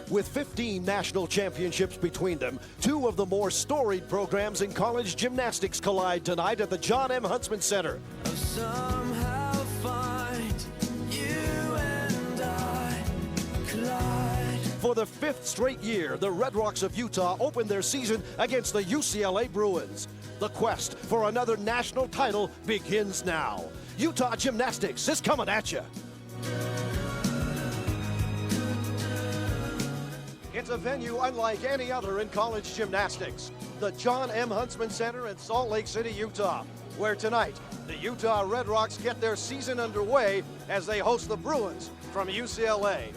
With 15 national championships between them, two of the more storied programs in college gymnastics collide tonight at the John M. Huntsman Center. Somehow find you and I collide. For the 5th straight year, the Red Rocks of Utah opened their season against the UCLA Bruins. The quest for another national title begins now. Utah Gymnastics is coming at you. It's a venue unlike any other in college gymnastics. The John M. Huntsman Center in Salt Lake City, Utah, where tonight the Utah Red Rocks get their season underway as they host the Bruins from UCLA.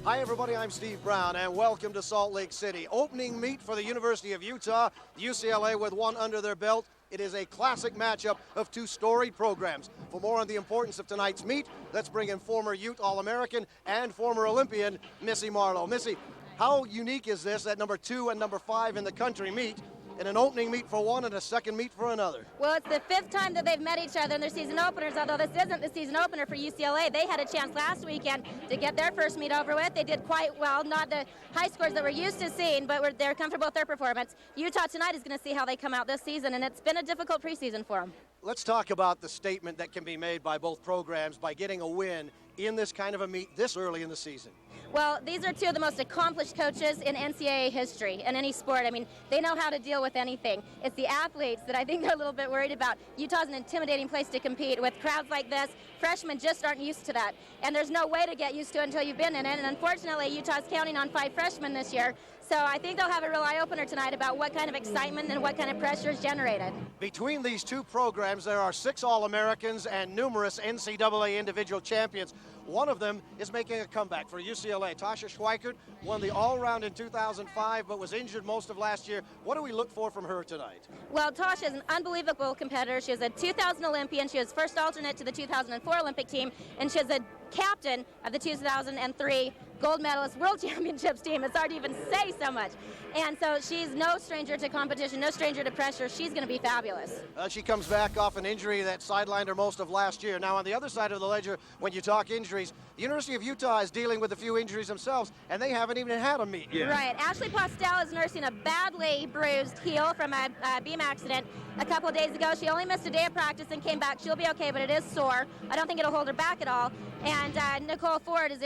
Hi everybody, I'm Steve Brown and welcome to Salt Lake City. Opening meet for the University of Utah, UCLA with one under their belt. It is a classic matchup of two storied programs. For more on the importance of tonight's meet, let's bring in former Ute All-American and former Olympian, Missy Marlowe. Missy, how unique is this that number 2 and number 5 in the country meet in an opening meet for one and a second meet for another? Well, it's the 5th time that they've met each other in their season openers, although this isn't the season opener for UCLA. They had a chance last weekend to get their first meet over with. They did quite well, not the high scores that we're used to seeing, but they're comfortable with their performance. Utah tonight is going to see how they come out this season, and it's been a difficult preseason for them. Let's talk about the statement that can be made by both programs by getting a win in this kind of a meet this early in the season. Well, these are two of the most accomplished coaches in NCAA history in any sport. I mean, they know how to deal with anything. It's the athletes that I think they're a little bit worried about. Utah's an intimidating place to compete with crowds like this. Freshmen just aren't used to that, and there's no way to get used to it until you've been in it, and unfortunately, Utah's counting on 5 freshmen this year. So I think they'll have a real eye-opener tonight about what kind of excitement and what kind of pressure is generated. Between these two programs, there are 6 All-Americans and numerous NCAA individual champions. One of them is making a comeback for UCLA. Tasha Schweikert won the all-round in 2005, but was injured most of last year. What do we look for from her tonight? Well, Tasha is an unbelievable competitor. She was a 2000 Olympian. She was first alternate to the 2004 Olympic team, and she was a captain of the 2003 gold medalist world championships team. It's hard to even say so much. And so she's no stranger to competition, no stranger to pressure. She's going to be fabulous. She comes back off an injury that sidelined her most of last year. Now, on the other side of the ledger, when you talk injuries, the University of Utah is dealing with a few injuries themselves, and they haven't even had a meet yet. Right. Ashley Postel is nursing a badly bruised heel from a beam accident a couple of days ago. She only missed a day of practice and came back. She'll be okay, but it is sore. I don't think it'll hold her back at all. And Nicole Ford is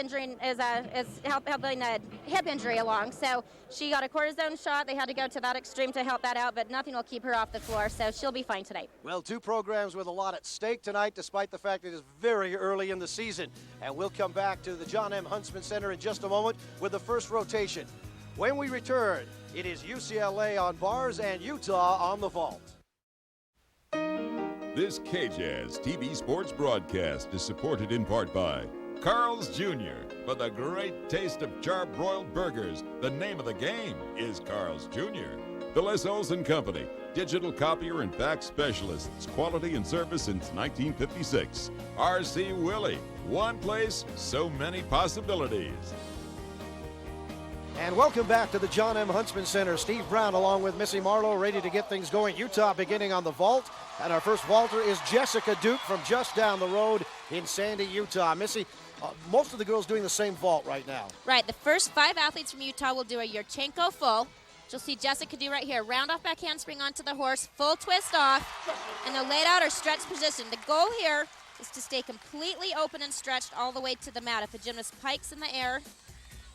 helping a hip injury along. So she got a cortisone shot. They had to go to that extreme to help that out, but nothing will keep her off the floor, so she'll be fine tonight. Well, two programs with a lot at stake tonight, despite the fact that it is very early in the season. And we'll come back to the John M. Huntsman Center in just a moment with the first rotation. When we return, it is UCLA on bars and Utah on the vault. This KJAZ TV sports broadcast is supported in part by Carl's Jr. For the great taste of charbroiled burgers, the name of the game is Carl's Jr. The Les Olson Company, digital copier and fax specialists, quality and service since 1956. R.C. Willey, one place, so many possibilities. And welcome back to the John M. Huntsman Center. Steve Brown along with Missy Marlowe ready to get things going. Utah beginning on the vault. And our first vaulter is Jessica Duke from just down the road in Sandy, Utah. Missy, most of the girls doing the same vault right now. Right. The first 5 athletes from Utah will do a Yurchenko full. You'll see Jessica do right here. Round off back handspring onto the horse, full twist off, and they'll lay it out or stretch position. The goal here is to stay completely open and stretched all the way to the mat. If a gymnast pikes in the air,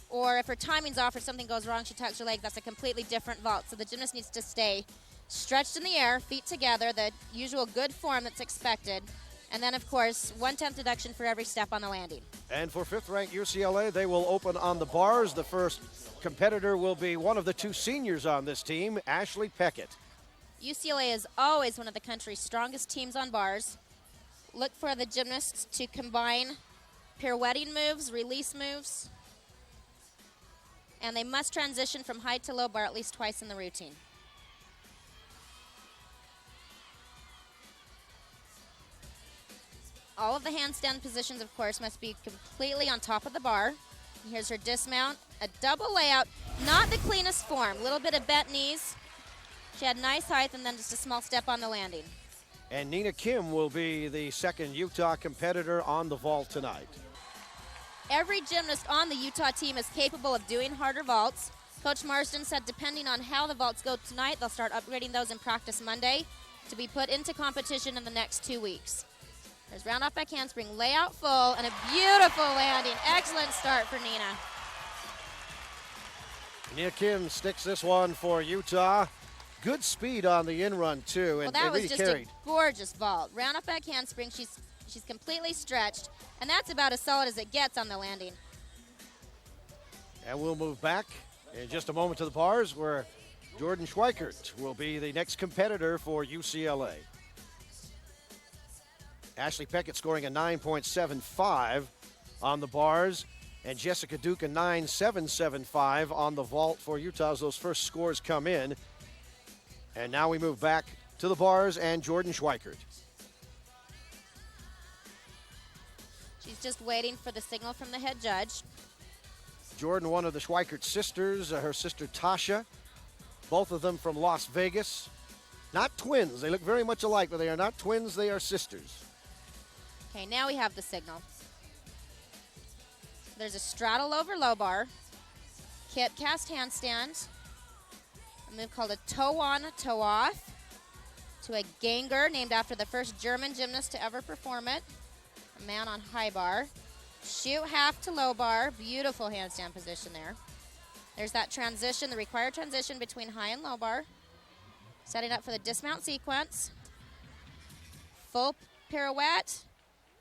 or if her timing's off or something goes wrong, she tucks her leg, that's a completely different vault. So the gymnast needs to stay stretched in the air, feet together, the usual good form that's expected. And then, of course, 1/10 deduction for every step on the landing. And for 5th-ranked UCLA, they will open on the bars. The first competitor will be one of the 2 seniors on this team, Ashley Peckett. UCLA is always one of the country's strongest teams on bars. Look for the gymnasts to combine pirouetting moves, release moves, and they must transition from high to low bar at least twice in the routine. All of the handstand positions, of course, must be completely on top of the bar. Here's her dismount, a double layout, not the cleanest form, a little bit of bent knees. She had nice height and then just a small step on the landing. And Nina Kim will be the second Utah competitor on the vault tonight. Every gymnast on the Utah team is capable of doing harder vaults. Coach Marsden said depending on how the vaults go tonight, they'll start upgrading those in practice Monday to be put into competition in the next 2 weeks. There's round off back handspring, layout full, and a beautiful landing. Excellent start for Nina. Nia Kim sticks this one for Utah. Good speed on the in-run, too, Well, and that it was really just carried. a gorgeous vault. Round off back handspring, she's completely stretched, and that's about as solid as it gets on the landing. And we'll move back in just a moment to the bars where Jordan Schweikert will be the next competitor for UCLA. Ashley Peckett scoring a 9.75 on the bars, and Jessica Duke a 9.775 on the vault for Utah as those first scores come in. And now we move back to the bars and Jordan Schweikert. She's just waiting for the signal from the head judge. Jordan, one of the Schweikert sisters, her sister Tasha, both of them from Las Vegas. Not twins. They look very much alike, but they are not twins. They are sisters. Okay, now we have the signal. There's a straddle over low bar, kit cast handstand, a move called a toe on, toe off, to a ganger named after the first German gymnast to ever perform it, a man on high bar. Shoot half to low bar, beautiful handstand position there. There's that transition, the required transition between high and low bar. Setting up for the dismount sequence. Full pirouette,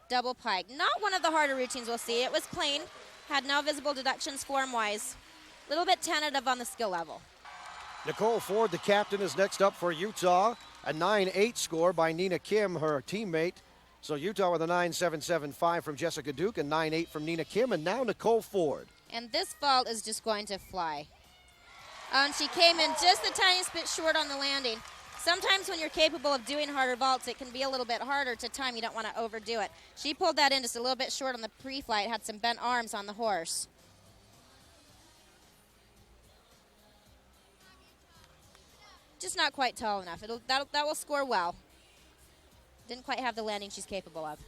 double pike. Not one of the harder routines we'll see. It was clean, had no visible deductions form-wise. A little bit tentative on the skill level. Nicole Ford, the captain, is next up for Utah. A 9.8 score by Nina Kim, her teammate. So Utah with a 9.775 from Jessica Duke, a 9.8 from Nina Kim, and now Nicole Ford. And this vault is just going to fly. And she came in just the tiniest bit short on the landing. Sometimes when you're capable of doing harder vaults, it can be a little bit harder to time. You don't want to overdo it. She pulled that in just a little bit short on the pre-flight, had some bent arms on the horse. Just not quite tall enough. That will score well. Didn't quite have the landing she's capable of.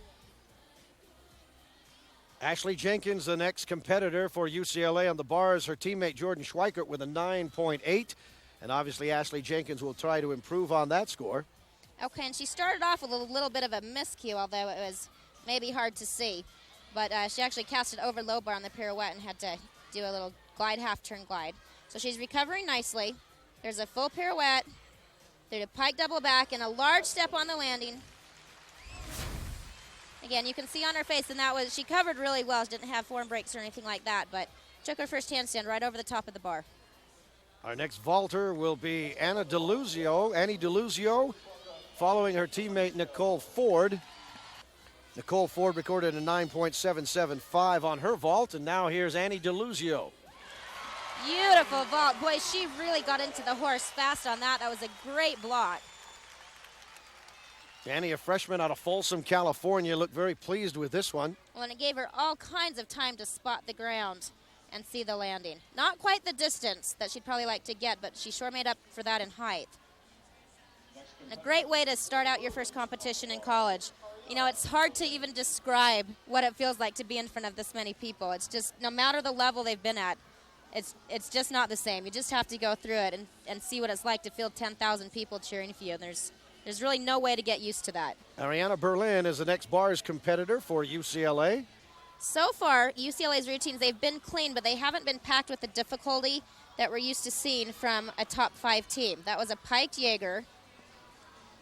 Ashley Jenkins, the next competitor for UCLA on the bars. Her teammate Jordan Schweikert with a 9.8. And obviously Ashley Jenkins will try to improve on that score. Okay, and she started off with a little bit of a miscue, although it was maybe hard to see. But she actually cast it over low bar on the pirouette and had to do a little glide, half-turn glide. So she's recovering nicely. There's a full pirouette, there's a pike double back, and a large step on the landing. Again, you can see on her face, and that was, she covered really well. She didn't have form breaks or anything like that, but took her first handstand right over the top of the bar. Our next vaulter will be Annie DeLuzio, following her teammate Nicole Ford. Nicole Ford recorded a 9.775 on her vault, and now here's Annie DeLuzio. Beautiful vault. Boy, she really got into the horse fast on that. That was a great block. Annie, a freshman out of Folsom, California, looked very pleased with this one. Well, and it gave her all kinds of time to spot the ground and see the landing. Not quite the distance that she'd probably like to get, but she sure made up for that in height. And a great way to start out your first competition in college. You know, it's hard to even describe what it feels like to be in front of this many people. It's just, no matter the level they've been at, it's just not the same. You just have to go through it and see what it's like to feel 10,000 people cheering for you. And there's really no way to get used to that. Ariana Berlin is the next bars competitor for UCLA. So far, UCLA's routines, they've been clean, but they haven't been packed with the difficulty that we're used to seeing from a top 5 team. That was a piked Jaeger.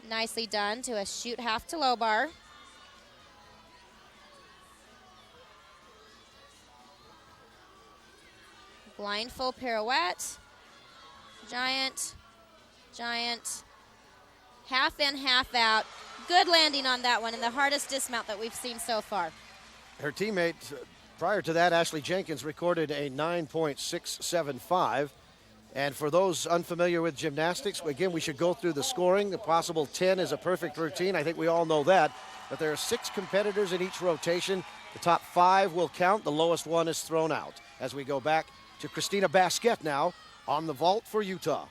Nicely done to a shoot half to low bar. Blind full pirouette. Giant. Half in, half out. Good landing on that one, and the hardest dismount that we've seen so far. Her teammate, prior to that, Ashley Jenkins, recorded a 9.675. And for those unfamiliar with gymnastics, again, we should go through the scoring. The possible 10 is a perfect routine. I think we all know that. But there are 6 competitors in each rotation. The top 5 will count. The lowest one is thrown out. As we go back to Christina Basquet now on the vault for Utah.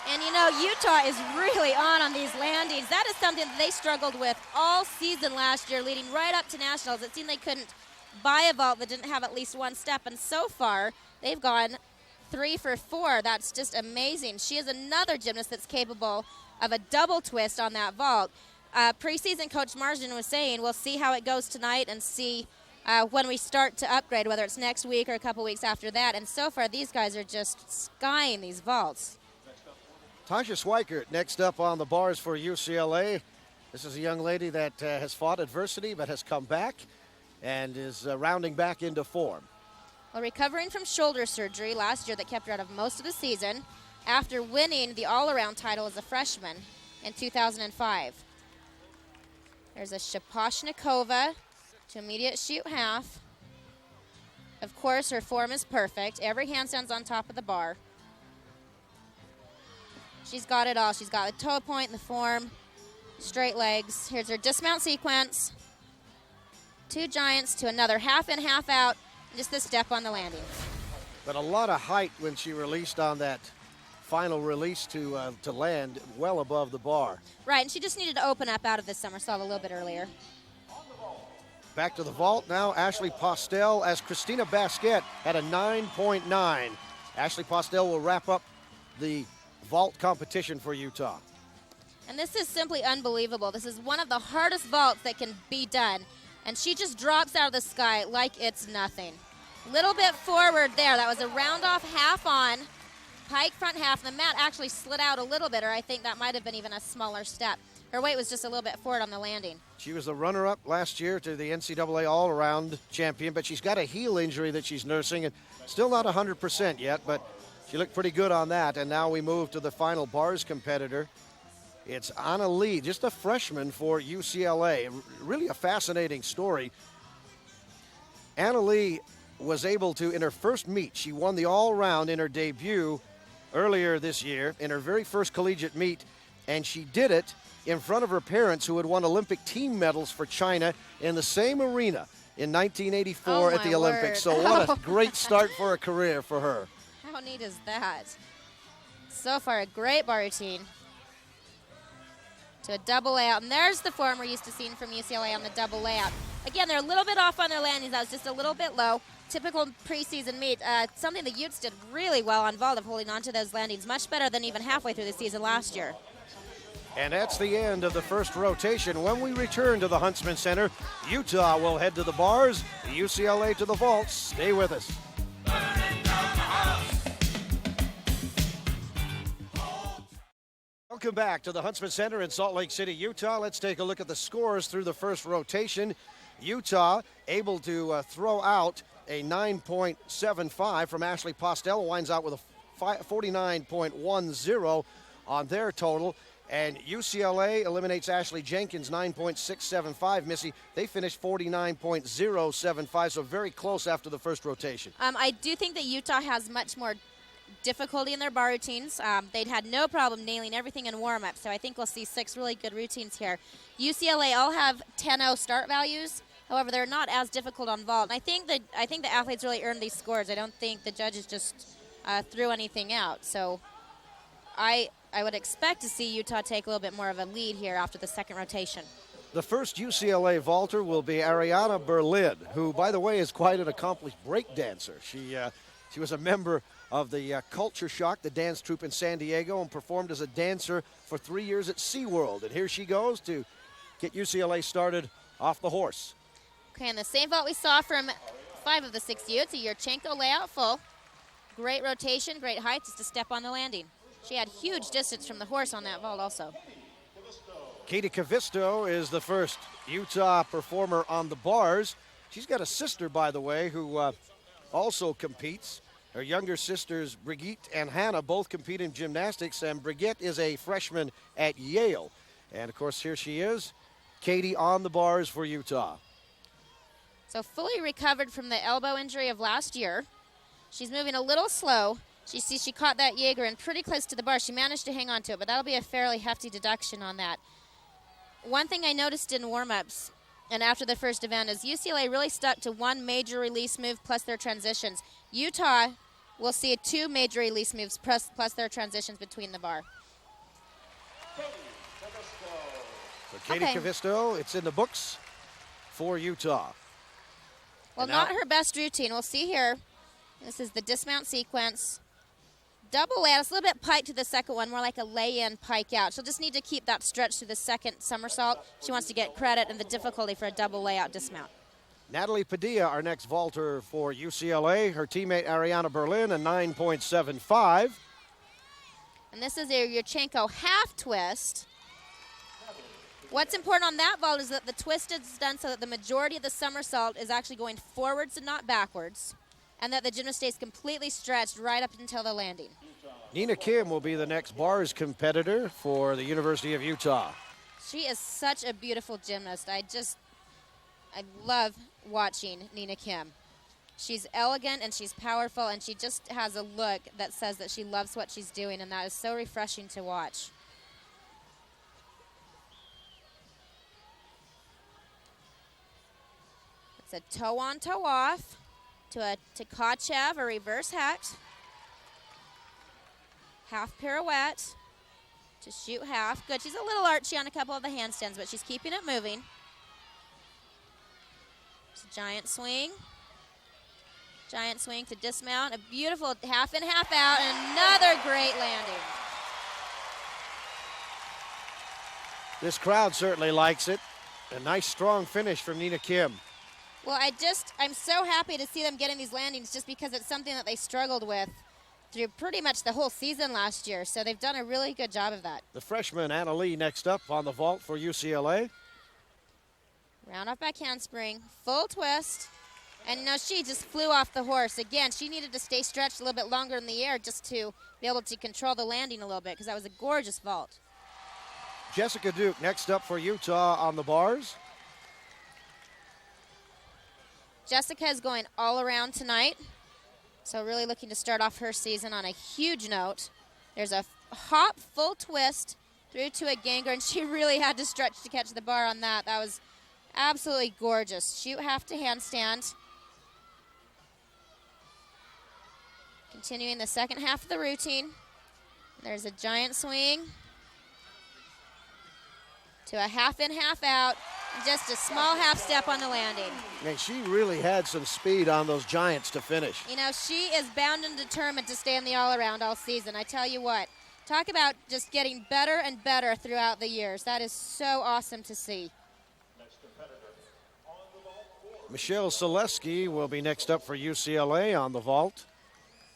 And you know, Utah is really on these landings. That is something that they struggled with all season last year, leading right up to nationals. It seemed they couldn't by a vault that didn't have at least one step, and so far they've gone 3 for 4. That's just amazing. She is another gymnast that's capable of a double twist on that vault. Preseason coach Marsden was saying we'll see how it goes tonight and see when we start to upgrade, whether it's next week or a couple weeks after that. And so far, these guys are just skying these vaults. Tasha Schweikert next up on the bars for UCLA. This is a young lady that has fought adversity but has come back and is rounding back into form. Well, recovering from shoulder surgery last year that kept her out of most of the season after winning the all-around title as a freshman in 2005. There's a Shaposhnikova to immediate shoot half. Of course, her form is perfect. Every handstand's on top of the bar. She's got it all. She's got the toe point, the form, straight legs. Here's her dismount sequence. 2 giants to another half in, half out. Just the step on the landing. But a lot of height when she released on that final release to land well above the bar. Right, and she just needed to open up out of this somersault a little bit earlier. Back to the vault now, Ashley Postel as Christina Basquette at a 9.9. Ashley Postel will wrap up the vault competition for Utah. And this is simply unbelievable. This is one of the hardest vaults that can be done. And she just drops out of the sky like it's nothing. Little bit forward there. That was a round off half on, pike front half. The mat actually slid out a little bit, or I think that might have been even a smaller step. Her weight was just a little bit forward on the landing. She was the runner-up last year to the NCAA all-around champion, but she's got a heel injury that she's nursing, and still not 100% yet, but she looked pretty good on that. And now we move to the final bars competitor. It's Anna Lee, just a freshman for UCLA. Really a fascinating story. Anna Lee was able to, in her first meet, she won the all-around in her debut earlier this year, in her very first collegiate meet, and she did it in front of her parents who had won Olympic team medals for China in the same arena in 1984 at the Olympics. So what a great start for a career for her. How neat is that? So far, a great bar routine. To a double layout, and there's the form we're used to seeing from UCLA on the double layout. Again, they're a little bit off on their landings. That was just a little bit low. Typical preseason meet. Something the Utes did really well on vault of holding on to those landings, much better than even halfway through the season last year. And that's the end of the first rotation. When we return to the Huntsman Center, Utah will head to the bars, UCLA to the vaults. Stay with us. Welcome back to the Huntsman Center in Salt Lake City, Utah. Let's take a look at the scores through the first rotation. Utah able to throw out a 9.75 from Ashley Postel, winds out with a 49.10 on their total. And UCLA eliminates Ashley Jenkins, 9.675. Missy, they finished 49.075, so very close after the first rotation. I do think that Utah has much more difficulty in their bar routines. They'd had no problem nailing everything in warm-up, so I think we'll see 6 really good routines here. UCLA all have 10-0 start values. However, they're not as difficult on vault. And I think the athletes really earned these scores. I don't think the judges just threw anything out. So I would expect to see Utah take a little bit more of a lead here after the second rotation. The first UCLA vaulter will be Ariana Berlin, who, by the way, is quite an accomplished break dancer. She was a member of the Culture Shock, the dance troupe in San Diego, and performed as a dancer for 3 years at SeaWorld. And here she goes to get UCLA started off the horse. Okay, and the same vault we saw from 5 of the 6 Utes, a Yurchenko layout full. Great rotation, great height, just a step on the landing. She had huge distance from the horse on that vault also. Katie Cavisto is the first Utah performer on the bars. She's got a sister, by the way, who also competes. Her younger sisters, Brigitte and Hannah, both compete in gymnastics, and Brigitte is a freshman at Yale. And, of course, here she is, Katie on the bars for Utah. So fully recovered from the elbow injury of last year. She's moving a little slow. She caught that Jaeger and pretty close to the bar. She managed to hang on to it, but that'll be a fairly hefty deduction on that. One thing I noticed in warm-ups and after the first event is UCLA really stuck to one major release move plus their transitions. Utah will see 2 major release moves plus their transitions between the bar. So Katie Cavisto, it's in the books for Utah. Well, not her best routine. We'll see here. This is the dismount sequence. Double layout. It's a little bit pike to the second one, more like a lay-in, pike out. She'll just need to keep that stretch to the second somersault. She wants to get credit and the difficulty for a double layout dismount. Natalie Padilla, our next vaulter for UCLA. Her teammate Ariana Berlin, a 9.75. And this is a Yurchenko half twist. What's important on that vault is that the twist is done so that the majority of the somersault is actually going forwards and not backwards, and that the gymnast stays completely stretched right up until the landing. Nina Kim will be the next bars competitor for the University of Utah. She is such a beautiful gymnast. I love watching Nina Kim. She's elegant and she's powerful, and she just has a look that says that she loves what she's doing, and that is so refreshing to watch. It's a toe on, toe off to a Tkachev, a reverse hex. Half pirouette to shoot half. Good. She's a little archy on a couple of the handstands, but she's keeping it moving. It's a giant swing. Giant swing to dismount. A beautiful half in, half out, and another great landing. This crowd certainly likes it. A nice, strong finish from Nina Kim. Well, I'm so happy to see them getting these landings just because it's something that they struggled with through pretty much the whole season last year. So they've done a really good job of that. The freshman Anna Lee next up on the vault for UCLA. Round off back handspring, full twist. And no, she just flew off the horse. Again, she needed to stay stretched a little bit longer in the air just to be able to control the landing a little bit because that was a gorgeous vault. Jessica Duke next up for Utah on the bars. Jessica is going all around tonight. So really looking to start off her season on a huge note. There's a hop, full twist through to a ganger, and she really had to stretch to catch the bar on that. That was absolutely gorgeous. Shoot half to handstand. Continuing the second half of the routine. There's a giant swing to a half in, half out, and just a small half step on the landing. And she really had some speed on those giants to finish. You know, she is bound and determined to stay in the all-around all season. I tell you what, talk about just getting better and better throughout the years. That is so awesome to see. Michelle Selesky will be next up for UCLA on the vault.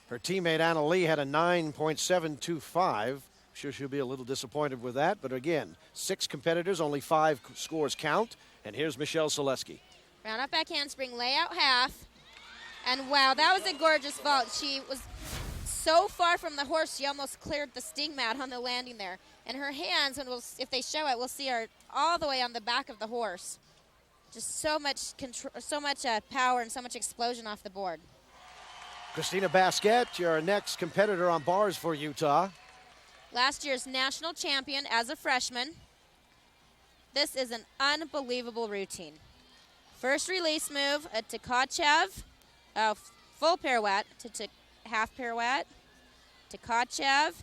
Her teammate Anna Lee had a 9.725. Sure, she'll be a little disappointed with that, but again, 6 competitors, only 5 scores count, and here's Michelle Selesky. Round off back handspring, layout half, and wow, that was a gorgeous vault. She was so far from the horse, she almost cleared the sting mat on the landing there. And her hands, if they show it, we'll see her all the way on the back of the horse. Just so much control, so much power and so much explosion off the board. Christina Basquette, your next competitor on bars for Utah. Last year's national champion as a freshman. This is an unbelievable routine. First release move, a Tkachev, full pirouette to half pirouette, Tkachev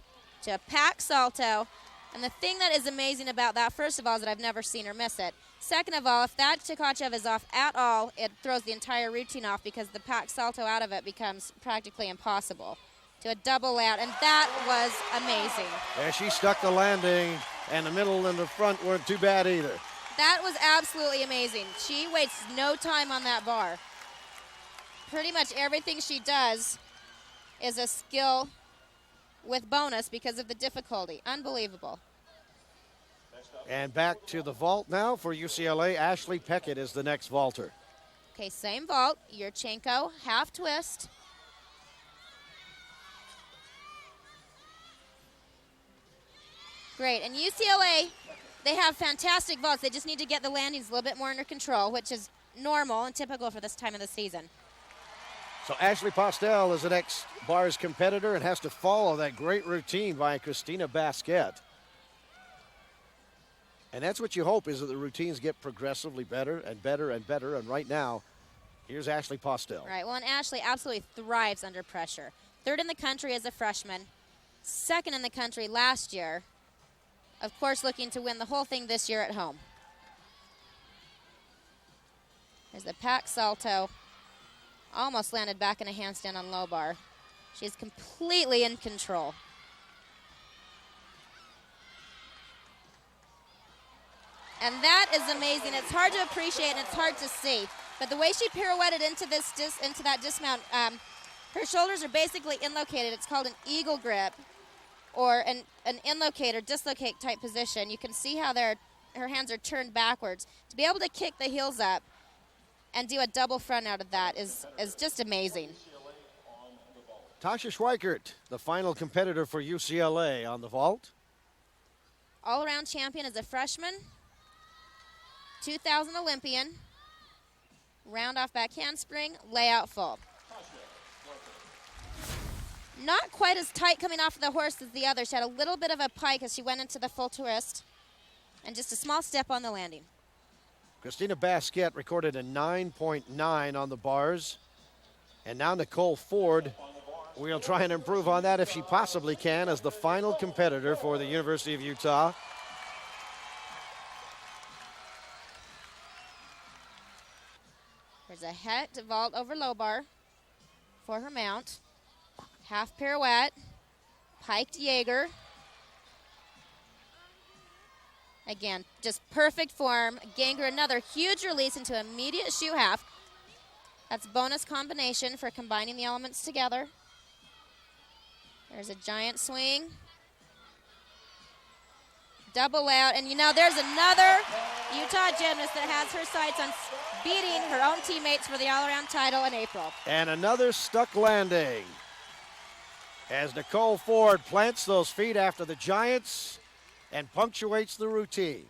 to a pack salto. And the thing that is amazing about that, first of all, is that I've never seen her miss it. Second of all, if that Tkachev is off at all, it throws the entire routine off because the pack salto out of it becomes practically impossible. To a double layout, and that was amazing. Yeah, she stuck the landing, and the middle and the front weren't too bad either. That was absolutely amazing. She wastes no time on that bar. Pretty much everything she does is a skill with bonus because of the difficulty. Unbelievable. And back to the vault now for UCLA. Ashley Peckett is the next vaulter. Okay, same vault. Yurchenko, half twist. Great, and UCLA, they have fantastic vaults. They just need to get the landings a little bit more under control, which is normal and typical for this time of the season. So Ashley Postel is the next bars competitor and has to follow that great routine by Christina Basquette. And that's what you hope, is that the routines get progressively better and better and better. And right now, here's Ashley Postel. Right, well, and Ashley absolutely thrives under pressure. 3rd in the country as a freshman, 2nd in the country last year. Of course, looking to win the whole thing this year at home. There's the pack salto Almost landed back in a handstand on low bar. She's completely in control. And that is amazing. It's hard to appreciate and it's hard to see. But the way she pirouetted into that dismount, her shoulders are basically inlocated. It's called an eagle grip, or an inlocate or dislocate type position. You can see how her hands are turned backwards. To be able to kick the heels up and do a double front out of that is just amazing. Tasha Schweikert, the final competitor for UCLA on the vault. All-around champion as a freshman, 2000 Olympian, round off back handspring, layout full. Not quite as tight coming off of the horse as the other. She had a little bit of a pike as she went into the full twist, and just a small step on the landing. Christina Basquette recorded a 9.9 on the bars. And now Nicole Ford will try and improve on that if she possibly can as the final competitor for the University of Utah. There's a het vault over low bar for her mount. Half pirouette, piked Jaeger. Again, just perfect form. Ganger, another huge release into immediate shoe half. That's bonus combination for combining the elements together. There's a giant swing. Double out, and there's another Utah gymnast that has her sights on beating her own teammates for the all-around title in April. And another stuck landing as Nicole Ford plants those feet after the Giants and punctuates the routine.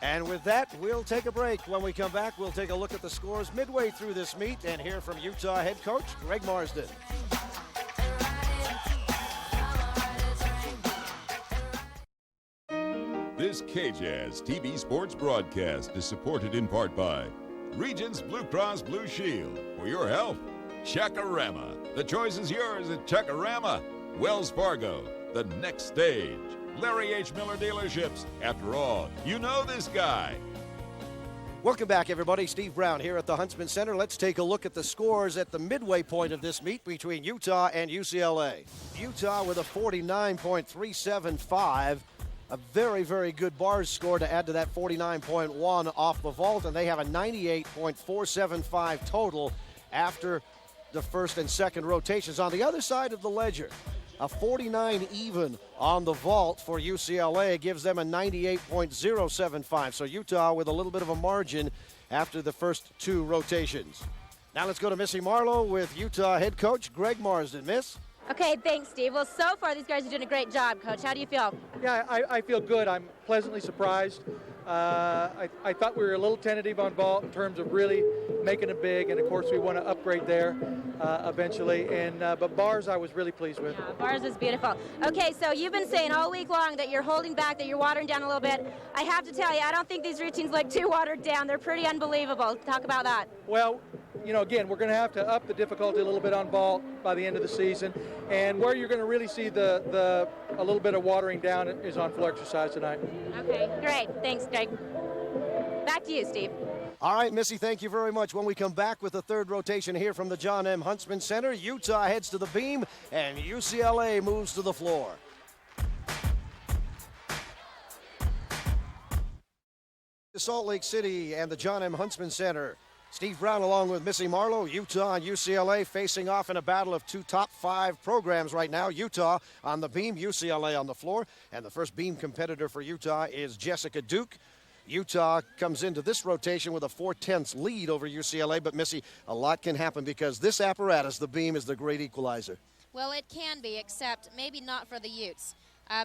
And with that, we'll take a break. When we come back, we'll take a look at the scores midway through this meet and hear from Utah head coach Greg Marsden. This KJazz TV sports broadcast is supported in part by Regents Blue Cross Blue Shield. For your health, Chakarama. The choice is yours at Chakarama. Wells Fargo, the next stage. Larry H. Miller Dealerships. After all, you know this guy. Welcome back, everybody. Steve Brown here at the Huntsman Center. Let's take a look at the scores at the midway point of this meet between Utah and UCLA. Utah with a 49.375. A very, very good bars score to add to that 49.1 off the vault, and they have a 98.475 total after the first and second rotations. On the other side of the ledger, a 49 even on the vault for UCLA gives them a 98.075. So Utah with a little bit of a margin after the first two rotations. Now let's go to Missy Marlowe with Utah head coach Greg Marsden. Miss? Okay, thanks, Steve. Well, so far these guys are doing a great job, Coach. How do you feel? Yeah, I feel good. I'm pleasantly surprised. I thought we were a little tentative on vault in terms of really making it big, and of course we want to upgrade there eventually. But bars I was really pleased with. Yeah, bars is beautiful. Okay, so you've been saying all week long that you're holding back, that you're watering down a little bit. I have to tell you, I don't think these routines look too watered down. They're pretty unbelievable. Talk about that. Well, again, we're going to have to up the difficulty a little bit on vault by the end of the season. And where you're going to really see a little bit of watering down is on floor exercise tonight. Okay, great. Thanks, Greg. Back to you, Steve. All right, Missy, thank you very much. When we come back with the third rotation here from the John M. Huntsman Center, Utah heads to the beam and UCLA moves to the floor. Salt Lake City and the John M. Huntsman Center. Steve Brown along with Missy Marlowe. Utah and UCLA facing off in a battle of two top five programs right now. Utah on the beam, UCLA on the floor. And the first beam competitor for Utah is Jessica Duke. Utah comes into this rotation with a 4/10 lead over UCLA. But Missy, a lot can happen because this apparatus, the beam, is the great equalizer. Well, it can be, except maybe not for the Utes.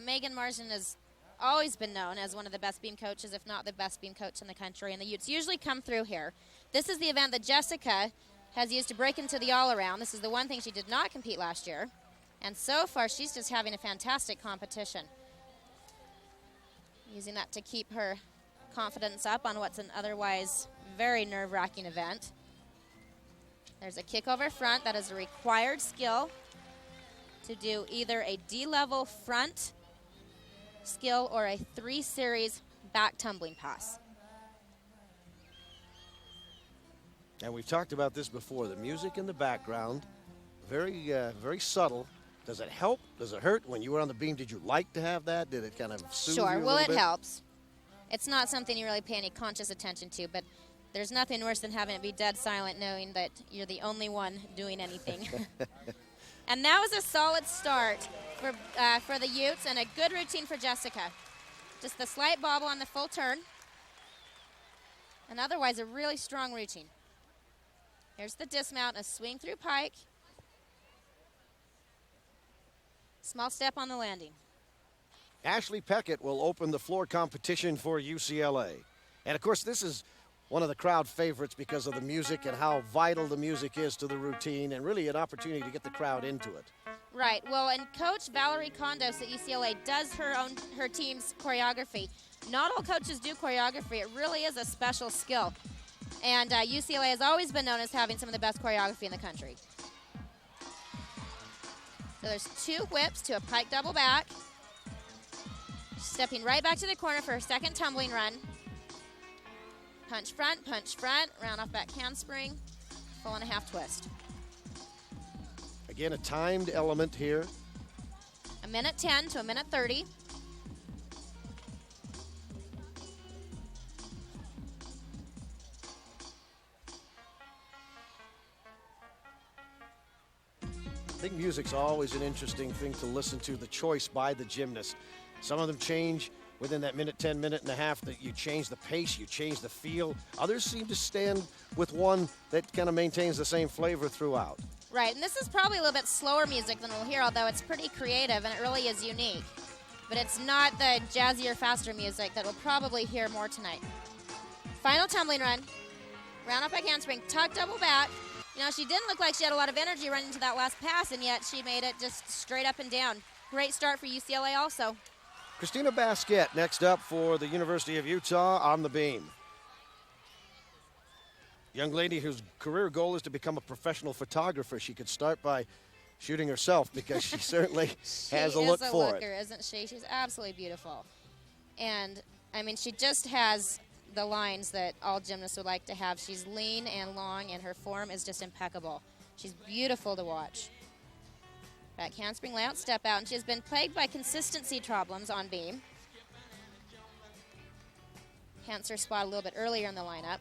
Megan Marsden has always been known as one of the best beam coaches, if not the best beam coach in the country, and the Utes usually come through here. This is the event that Jessica has used to break into the all-around. This is the one thing she did not compete last year, and so far she's just having a fantastic competition. Using that to keep her confidence up on what's an otherwise very nerve-wracking event. There's a kick over front. That is a required skill to do either a D-level front skill or a 3-series back tumbling pass. And we've talked about this before. The music in the background, very subtle. Does it help? Does it hurt? When you were on the beam, did you like to have that? Did it kind of soothe you a Sure. little Well, it bit? helps. It's not something you really pay any conscious attention to, but there's nothing worse than having it be dead silent knowing that you're the only one doing anything. And that was a solid start for the Utes and a good routine for Jessica. Just the slight bobble on the full turn. And otherwise a really strong routine. Here's the dismount, a swing through pike. Small step on the landing. Ashley Peckett will open the floor competition for UCLA. And, of course, this is one of the crowd favorites because of the music and how vital the music is to the routine and really an opportunity to get the crowd into it. Right. Well, and Coach Valerie Condos at UCLA does her team's choreography. Not all coaches do choreography. It really is a special skill. And UCLA has always been known as having some of the best choreography in the country. So there's 2 whips to a pike double back. Stepping right back to the corner for her second tumbling run. Punch front, round off back handspring, full and a half twist. Again, a timed element here. A minute 10 to a minute 30. I think music's always an interesting thing to listen to, the choice by the gymnast. Some of them change within that minute 10, minute and a half, that you change the pace, you change the feel. Others seem to stand with one that kind of maintains the same flavor throughout. Right, and this is probably a little bit slower music than we'll hear, although it's pretty creative and it really is unique. But it's not the jazzier, faster music that we'll probably hear more tonight. Final tumbling run. Round up back handspring, tuck double back. You know, she didn't look like she had a lot of energy running to that last pass, and yet she made it just straight up and down. Great start for UCLA also. Christina Basquette next up for the University of Utah on the beam. Young lady whose career goal is to become a professional photographer. She could start by shooting herself because she certainly has a look for looker, it. Isn't she? She's absolutely beautiful. And, I mean, she just has the lines that all gymnasts would like to have. She's lean and long, and her form is just impeccable. She's beautiful to watch. Back handspring layout, step out, and she has been plagued by consistency problems on beam. Hence her spot a little bit earlier in the lineup.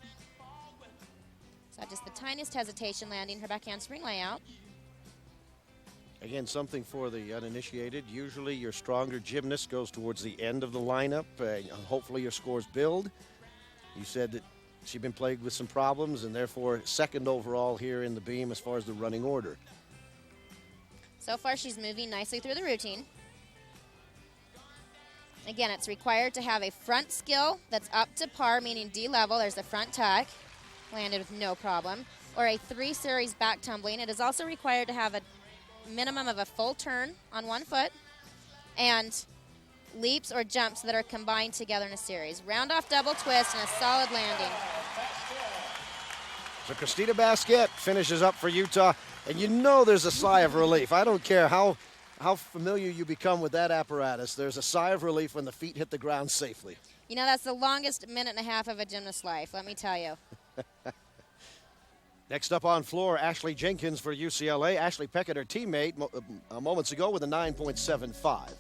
So just the tiniest hesitation landing her back handspring layout. Again, something for the uninitiated. Usually your stronger gymnast goes towards the end of the lineup. Hopefully your scores build. You said that she'd been plagued with some problems and therefore second overall here in the beam as far as the running order. So far she's moving nicely through the routine. Again, it's required to have a front skill that's up to par, meaning D level. There's the front tuck, landed with no problem. Or a 3-series back tumbling. It is also required to have a minimum of a full turn on one foot and leaps or jumps that are combined together in a series. Round off double twist and a solid landing. So Christina Basquette finishes up for Utah, and you know there's a sigh of relief. I don't care how familiar you become with that apparatus. There's a sigh of relief when the feet hit the ground safely. You know, that's the longest minute and a half of a gymnast's life, let me tell you. Next up on floor, Ashley Jenkins for UCLA. Ashley Peckett, her teammate, moments ago with a 9.75.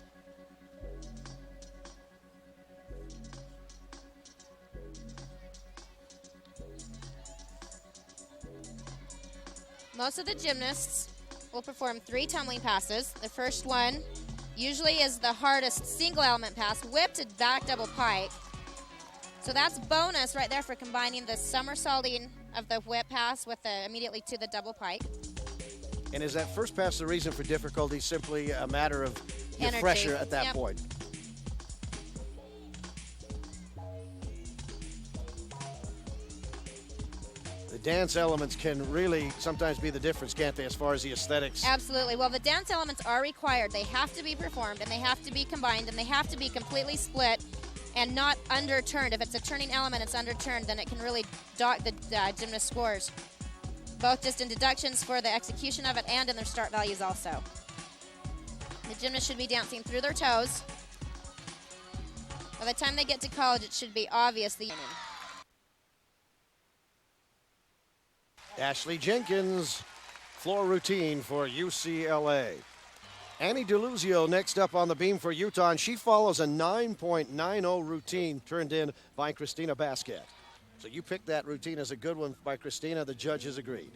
Most of the gymnasts will perform 3 tumbling passes. The first one usually is the hardest single element pass, whip to back double pike. So that's bonus right there for combining the somersaulting of the whip pass with the immediately to the double pike. And is that first pass the reason for difficulty, simply a matter of you're Energy. fresher at that Yep. point? The dance elements can really sometimes be the difference, can't they, as far as the aesthetics? Absolutely. Well, the dance elements are required. They have to be performed, and they have to be combined, and they have to be completely split and not underturned. If it's a turning element, it's underturned, then it can really dock the gymnast scores, both just in deductions for the execution of it and in their start values also. The gymnast should be dancing through their toes. By the time they get to college, it should be obvious the Ashley Jenkins, floor routine for UCLA. Annie DeLuzio next up on the beam for Utah, and she follows a 9.90 routine turned in by Christina Basket. So you picked that routine as a good one by Christina. The judges agreed.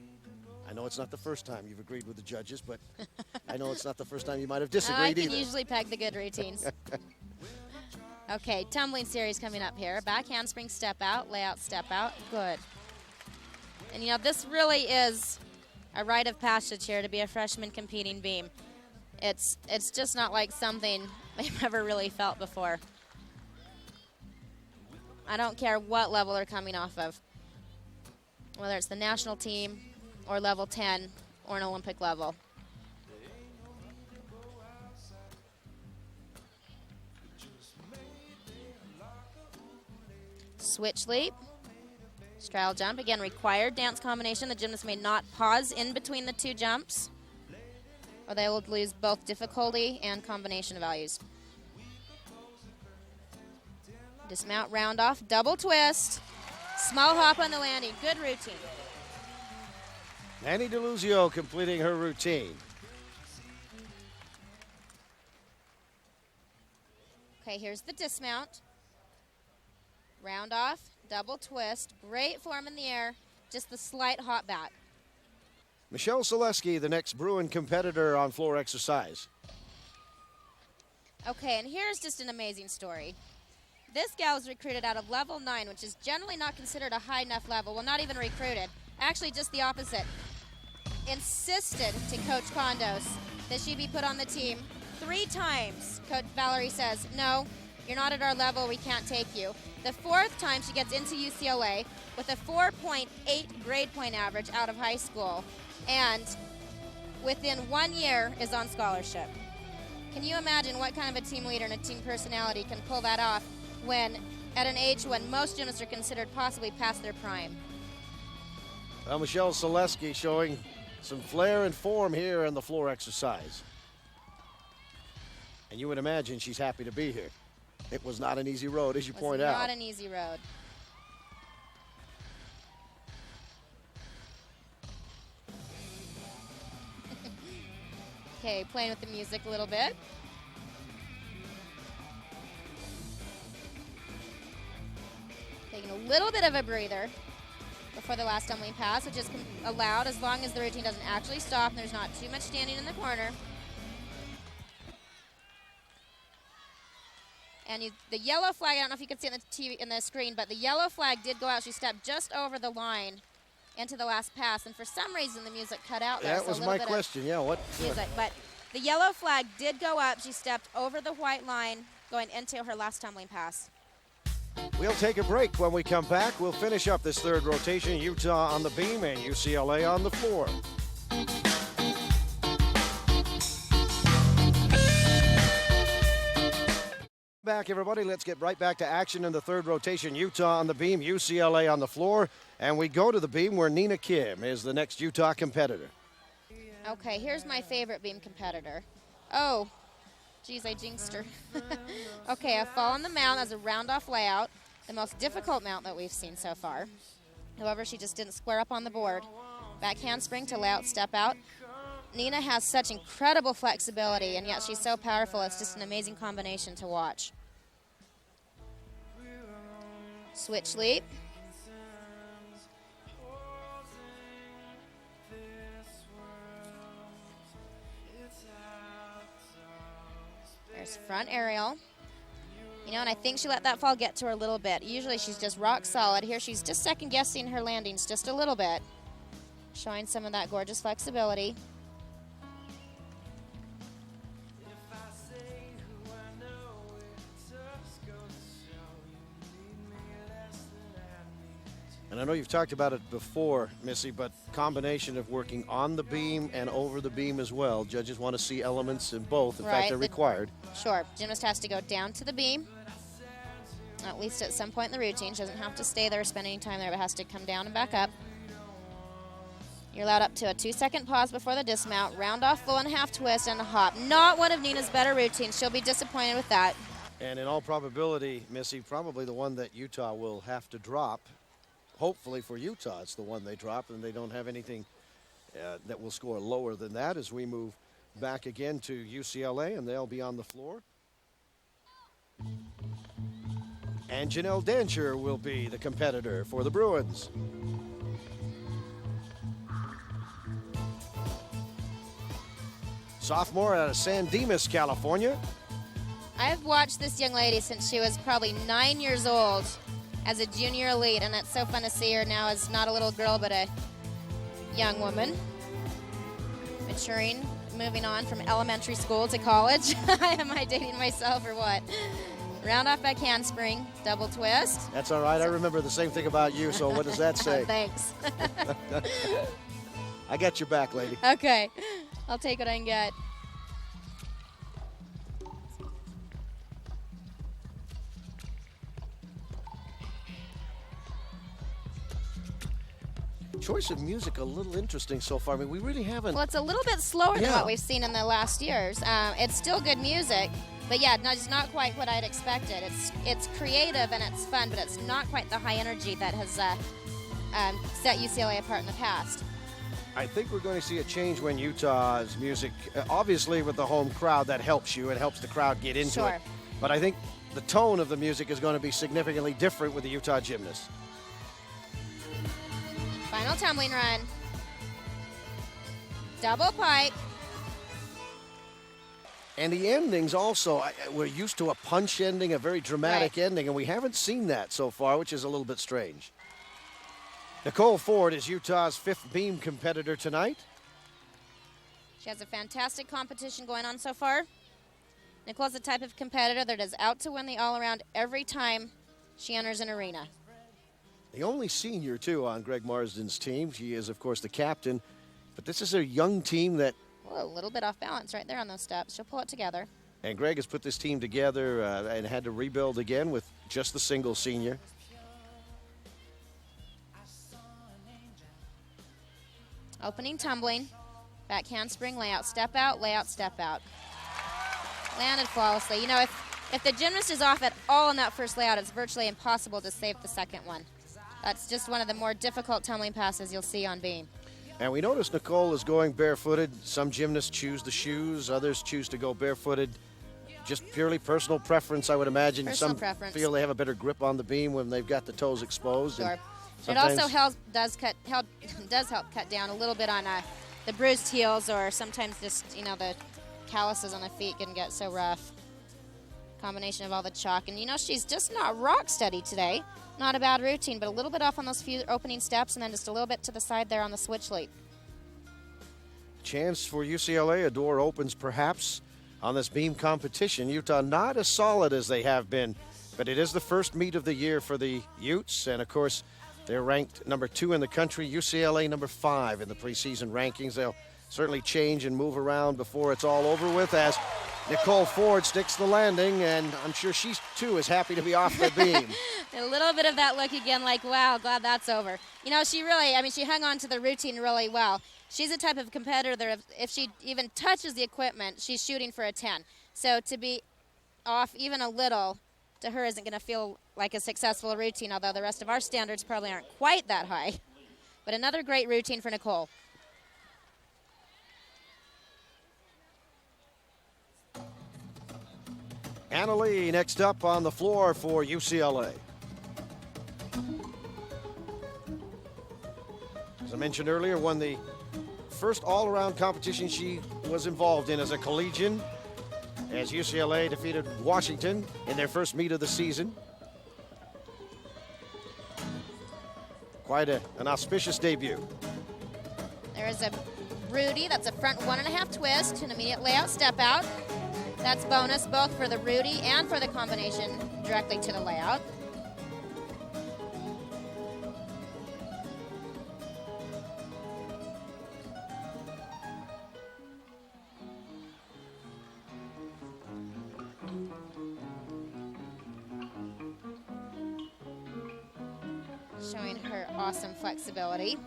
I know it's not the first time you've agreed with the judges, but I know it's not the first time you might have disagreed I either. can usually peg the good routines. Okay, tumbling series coming up here. Back handspring step out, layout step out. Good. And, you know, this really is a rite of passage here to be a freshman competing beam. It's just not like something they've ever really felt before. I don't care what level they're coming off of, whether it's the national team or level 10 or an Olympic level. Switch leap, straddle jump, again required dance combination. The gymnast may not pause in between the two jumps, or they will lose both difficulty and combination values. Dismount, round off, double twist, small hop on the landing. Good routine. Annie DeLuzio completing her routine. Okay, here's the dismount. Round off, double twist, great form in the air, just the slight hop back. Michelle Selesky, the next Bruin competitor on floor exercise. Okay, and here's just an amazing story. This gal was recruited out of level 9, which is generally not considered a high enough level. Well, not even recruited. Actually, just the opposite. Insisted to Coach Condos that she be put on the team 3 times. Coach Valerie says, no, you're not at our level, we can't take you. The 4th time she gets into UCLA with a 4.8 grade point average out of high school, and within 1 year is on scholarship. Can you imagine what kind of a team leader and a team personality can pull that off when at an age when most gymnasts are considered possibly past their prime? Well, Michelle Selesky showing some flair and form here in the floor exercise. And you would imagine she's happy to be here. It was not an easy road, as you point out. Not an easy road. Okay, playing with the music a little bit. Taking a little bit of a breather before the last tumbling pass, which is allowed as long as the routine doesn't actually stop and there's not too much standing in the corner. And the yellow flag, I don't know if you can see it in the screen, but the yellow flag did go out. She stepped just over the line into the last pass, and for some reason the music cut out there. That was my question, yeah, what? Music, but the yellow flag did go up. She stepped over the white line going into her last tumbling pass. We'll take a break. When we come back, we'll finish up this third rotation. Utah on the beam and UCLA on the floor. Back, everybody. Let's get right back to action in the third rotation. Utah on the beam, UCLA on the floor. And we go to the beam where Nina Kim is the next Utah competitor. Okay, here's my favorite beam competitor. Oh, geez, I jinxed her. Okay, a fall on the mount as a round-off layout, the most difficult mount that we've seen so far. However, she just didn't square up on the board. Back handspring to layout step out. Nina has such incredible flexibility, and yet she's so powerful. It's just an amazing combination to watch. Switch leap. There's front aerial. You know, and I think she let that fall get to her a little bit. Usually she's just rock solid. Here she's just second-guessing her landings just a little bit, showing some of that gorgeous flexibility. And I know you've talked about it before, Missy, but combination of working on the beam and over the beam as well. Judges want to see elements in both. In fact, they're required. Sure. Gymnast has to go down to the beam, at least at some point in the routine. She doesn't have to stay there, spend any time there, but has to come down and back up. You're allowed up to a 2-second pause before the dismount, round off full and half twist, and a hop. Not one of Nina's better routines. She'll be disappointed with that. And in all probability, Missy, probably the one that Utah will have to drop. hopefully for Utah, it's the one they drop, and they don't have anything that will score lower than that as we move back again to UCLA, and they'll be on the floor. And Janelle Dancher will be the competitor for the Bruins. Sophomore out of San Dimas, California. I've watched this young lady since she was probably 9 years old as a junior elite, and it's so fun to see her now as not a little girl but a young woman. Maturing, moving on from elementary school to college. Am I dating myself or what? Round off back handspring, double twist. That's all right. I remember the same thing about you, so what does that say? Thanks. I got your back, lady. Okay, I'll take what I can get. Choice of music a little interesting so far. I mean, we really haven't. Well, it's a little bit slower than Yeah. what we've seen in the last years. It's still good music, but yeah, no, it's not quite what I'd expected. It's creative and it's fun, but it's not quite the high energy that has set UCLA apart in the past. I think we're going to see a change when Utah's music, obviously with the home crowd, that helps you. It helps the crowd get into Sure. it. But I think the tone of the music is going to be significantly different with the Utah gymnasts. Final tumbling run. Double pike. And the endings also, we're used to a punch ending, a very dramatic ending, and we haven't seen that so far, which is a little bit strange. Nicole Ford is Utah's 5th beam competitor tonight. She has a fantastic competition going on so far. Nicole's the type of competitor that is out to win the all-around every time she enters an arena. The only senior, too, on Greg Marsden's team. She is, of course, the captain. But this is a young team that... Whoa, a little bit off balance right there on those steps. She'll pull it together. And Greg has put this team together and had to rebuild again with just the single senior. Opening tumbling. Back handspring, layout, step out, layout, step out. Landed flawlessly. You know, if the gymnast is off at all in that first layout, it's virtually impossible to save the second one. That's just one of the more difficult tumbling passes you'll see on beam. And we notice Nicole is going barefooted. Some gymnasts choose the shoes, others choose to go barefooted. Just purely personal preference, I would imagine. Personal Some preference. feel they have a better grip on the beam when they've got the toes exposed. Sure. And It also sometimes- does help cut down a little bit on the bruised heels, or sometimes just, you know, the calluses on the feet can get so rough. Combination of all the chalk. And, you know, she's just not rock steady today. Not a bad routine, but a little bit off on those few opening steps, and then just a little bit to the side there on the switch leap. Chance for UCLA, a door opens perhaps on this beam competition. Utah not as solid as they have been, but it is the first meet of the year for the Utes, and of course they're ranked number 2 in the country, UCLA number 5 in the preseason rankings. They'll certainly change and move around before it's all over with as Nicole Ford sticks the landing, and I'm sure she too is happy to be off the beam. A little bit of that look again, like, wow, glad that's over. You know, she hung on to the routine really well. She's the type of competitor that if she even touches the equipment, she's shooting for a 10. So to be off even a little to her isn't going to feel like a successful routine, although the rest of our standards probably aren't quite that high. But another great routine for Nicole. Anna Lee next up on the floor for UCLA. As I mentioned earlier, won the first all-around competition she was involved in as a collegian, as UCLA defeated Washington in their first meet of the season. Quite an auspicious debut. There is a Rudy, that's a front 1.5 twist, an immediate layout step out. That's bonus both for the Rudy and for the combination directly to the layout. Showing her awesome flexibility.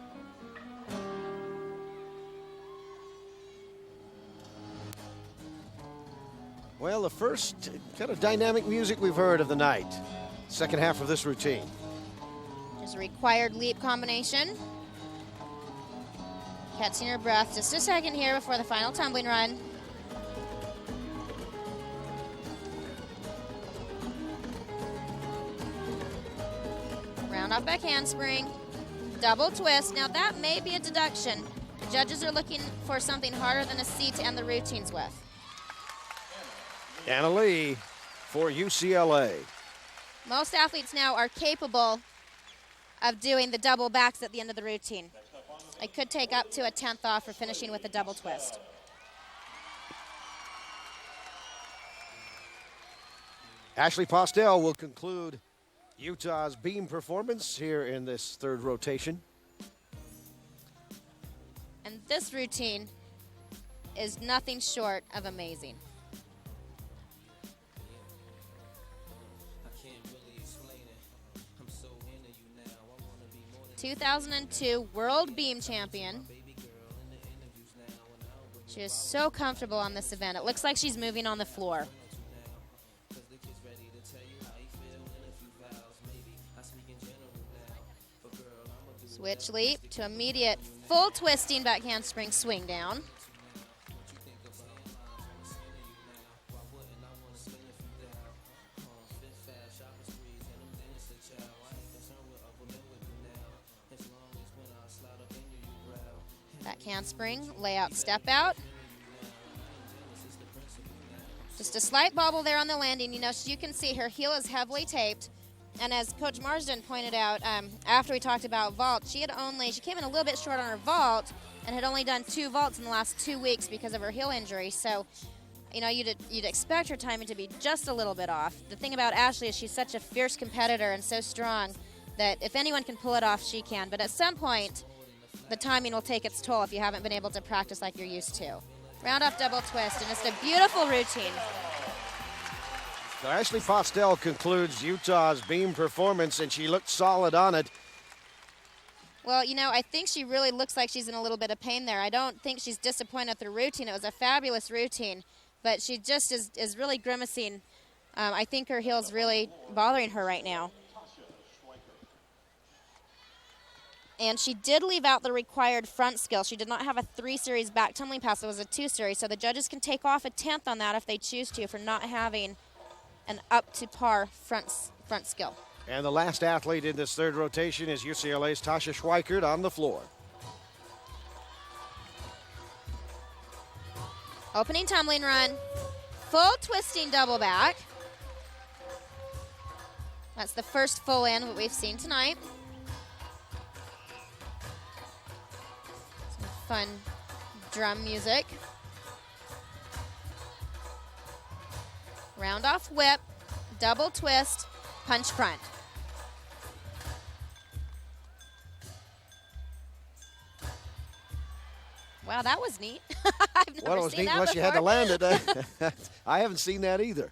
Well, the first kind of dynamic music we've heard of the night. Second half of this routine. Here's a required leap combination. Catching her breath just a second here before the final tumbling run. Round off back handspring, double twist. Now that may be a deduction. The judges are looking for something harder than a C to end the routines with. Anna Lee for UCLA. Most athletes now are capable of doing the double backs at the end of the routine. It could take up to a 10th off for finishing with a double twist. Ashley Postel will conclude Utah's beam performance here in this third rotation. And this routine is nothing short of amazing. 2002 World Beam Champion. She is so comfortable on this event. It looks like she's moving on the floor. Switch leap to immediate full twisting back handspring swing down. Back handspring, layout, step out. Just a slight bobble there on the landing. You know, you can see her heel is heavily taped. And as Coach Marsden pointed out, after we talked about vault, she came in a little bit short on her vault and had only done 2 vaults in the last 2 weeks because of her heel injury. So, you know, you'd expect her timing to be just a little bit off. The thing about Ashley is she's such a fierce competitor and so strong that if anyone can pull it off, she can. But at some point, the timing will take its toll if you haven't been able to practice like you're used to. Round off double twist, and it's a beautiful routine. So Ashley Postel concludes Utah's beam performance, and she looked solid on it. Well, you know, I think she really looks like she's in a little bit of pain there. I don't think she's disappointed with the routine. It was a fabulous routine, but she just is really grimacing. I think her heel's really bothering her right now. And she did leave out the required front skill. She did not have a 3-series back tumbling pass. It was a 2-series, so the judges can take off a 10th on that if they choose to for not having an up-to-par front skill. And the last athlete in this third rotation is UCLA's Tasha Schweikert on the floor. Opening tumbling run, full twisting double back. That's the first full in what we've seen tonight. Some fun drum music. Round off whip, double twist, punch front. Wow, that was neat. I've never Well, it was seen neat that unless before. you had to land it. I haven't seen that either.